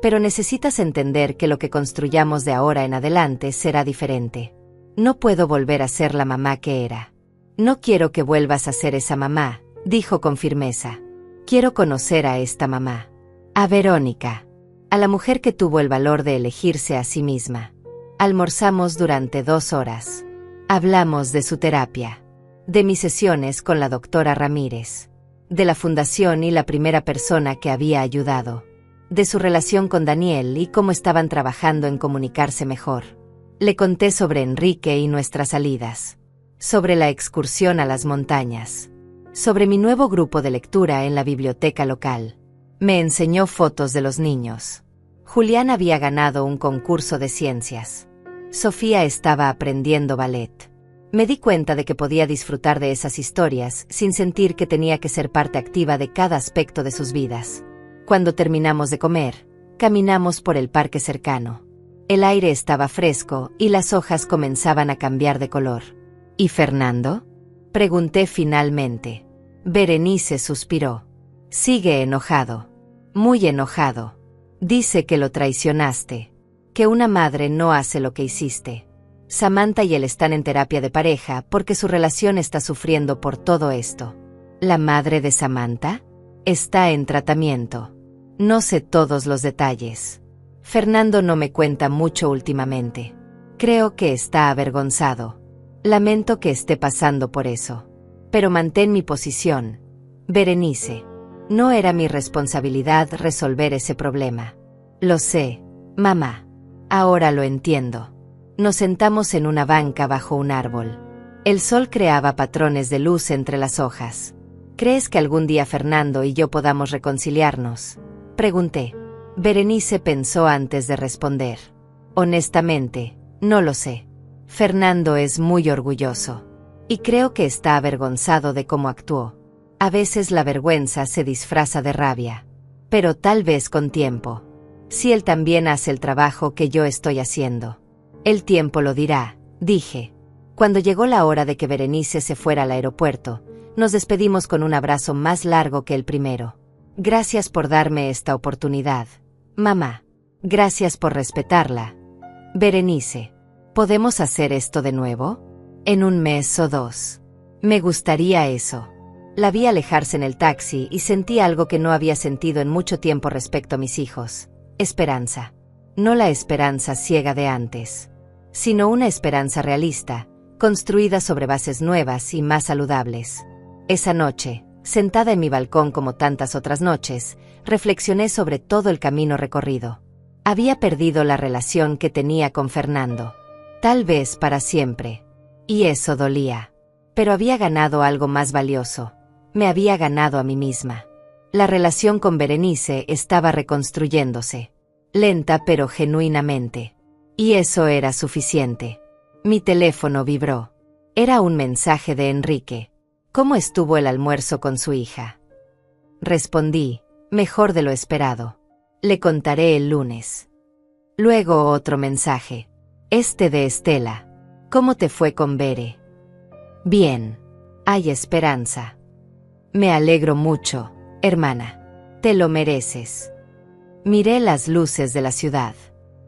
Pero necesitas entender que lo que construyamos de ahora en adelante será diferente. No puedo volver a ser la mamá que era. No quiero que vuelvas a ser esa mamá, dijo con firmeza. Quiero conocer a esta mamá. A Verónica. A la mujer que tuvo el valor de elegirse a sí misma. Almorzamos durante 2 horas. Hablamos de su terapia. De mis sesiones con la doctora Ramírez. De la fundación y la primera persona que había ayudado. De su relación con Daniel y cómo estaban trabajando en comunicarse mejor. Le conté sobre Enrique y nuestras salidas. Sobre la excursión a las montañas. Sobre mi nuevo grupo de lectura en la biblioteca local. Me enseñó fotos de los niños. Julián había ganado un concurso de ciencias. Sofía estaba aprendiendo ballet. Me di cuenta de que podía disfrutar de esas historias sin sentir que tenía que ser parte activa de cada aspecto de sus vidas. Cuando terminamos de comer, caminamos por el parque cercano. El aire estaba fresco y las hojas comenzaban a cambiar de color. ¿Y Fernando? Pregunté finalmente. Berenice suspiró. Sigue enojado. Muy enojado. Dice que lo traicionaste. Que una madre no hace lo que hiciste. Samantha y él están en terapia de pareja porque su relación está sufriendo por todo esto. ¿La madre de Samantha? Está en tratamiento. No sé todos los detalles. Fernando no me cuenta mucho últimamente. Creo que está avergonzado. Lamento que esté pasando por eso. Pero mantén mi posición. Berenice. No era mi responsabilidad resolver ese problema. Lo sé, mamá. Ahora lo entiendo. Nos sentamos en una banca bajo un árbol. El sol creaba patrones de luz entre las hojas. ¿Crees que algún día Fernando y yo podamos reconciliarnos? Pregunté. Berenice pensó antes de responder. Honestamente, no lo sé. Fernando es muy orgulloso. Y creo que está avergonzado de cómo actuó. A veces la vergüenza se disfraza de rabia. Pero tal vez con tiempo. Si él también hace el trabajo que yo estoy haciendo. El tiempo lo dirá, dije. Cuando llegó la hora de que Berenice se fuera al aeropuerto, nos despedimos con un abrazo más largo que el primero. Gracias por darme esta oportunidad, mamá. Gracias por respetarla. Berenice, ¿podemos hacer esto de nuevo? En 1 mes o 2. Me gustaría eso. La vi alejarse en el taxi y sentí algo que no había sentido en mucho tiempo respecto a mis hijos. Esperanza. No la esperanza ciega de antes, sino una esperanza realista, construida sobre bases nuevas y más saludables. Esa noche, sentada en mi balcón como tantas otras noches, reflexioné sobre todo el camino recorrido. Había perdido la relación que tenía con Fernando. Tal vez para siempre. Y eso dolía. Pero había ganado algo más valioso. Me había ganado a mí misma. La relación con Berenice estaba reconstruyéndose. Lenta pero genuinamente. Y eso era suficiente. Mi teléfono vibró. Era un mensaje de Enrique. ¿Cómo estuvo el almuerzo con su hija? Respondí, mejor de lo esperado. Le contaré el lunes. Luego otro mensaje. Este de Estela. ¿Cómo te fue con Bere? Bien. Hay esperanza. Me alegro mucho, hermana. Te lo mereces. Miré las luces de la ciudad.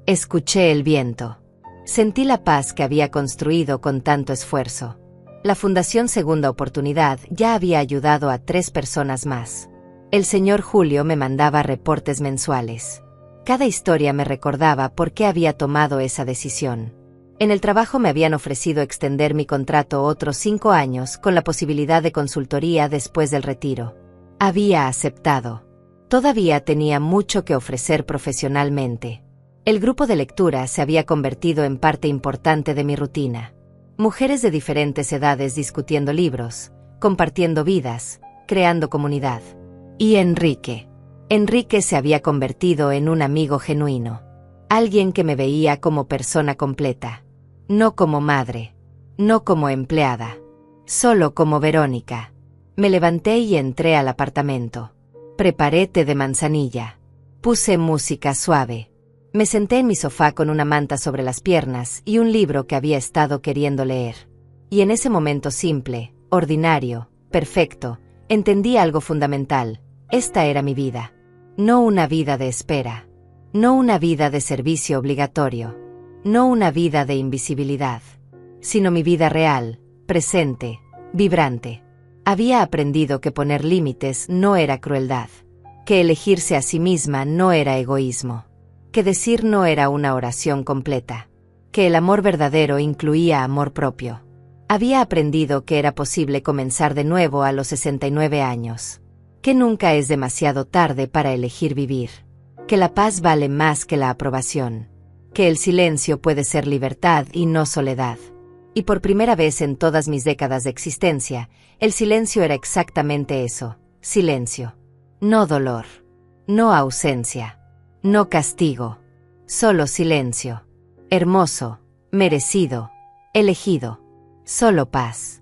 Escuché el viento. Sentí la paz que había construido con tanto esfuerzo. La Fundación Segunda Oportunidad ya había ayudado a 3 personas más. El señor Julio me mandaba reportes mensuales. Cada historia me recordaba por qué había tomado esa decisión. En el trabajo me habían ofrecido extender mi contrato otros 5 años con la posibilidad de consultoría después del retiro. Había aceptado. Todavía tenía mucho que ofrecer profesionalmente. El grupo de lectura se había convertido en parte importante de mi rutina. Mujeres de diferentes edades discutiendo libros, compartiendo vidas, creando comunidad. Y Enrique. Enrique se había convertido en un amigo genuino. Alguien que me veía como persona completa. No como madre. No como empleada. Solo como Verónica. Me levanté y entré al apartamento. Preparé té de manzanilla. Puse música suave. Me senté en mi sofá con una manta sobre las piernas y un libro que había estado queriendo leer. Y en ese momento simple, ordinario, perfecto, entendí algo fundamental. Esta era mi vida. No una vida de espera. No una vida de servicio obligatorio. No una vida de invisibilidad. Sino mi vida real, presente, vibrante. Había aprendido que poner límites no era crueldad. Que elegirse a sí misma no era egoísmo. Que decir no era una oración completa. Que el amor verdadero incluía amor propio. Había aprendido que era posible comenzar de nuevo a los 69 años. Que nunca es demasiado tarde para elegir vivir. Que la paz vale más que la aprobación. Que el silencio puede ser libertad y no soledad. Y por primera vez en todas mis décadas de existencia, el silencio era exactamente eso, silencio. No dolor. No ausencia. No castigo. Solo silencio. Hermoso, merecido, elegido. Solo paz.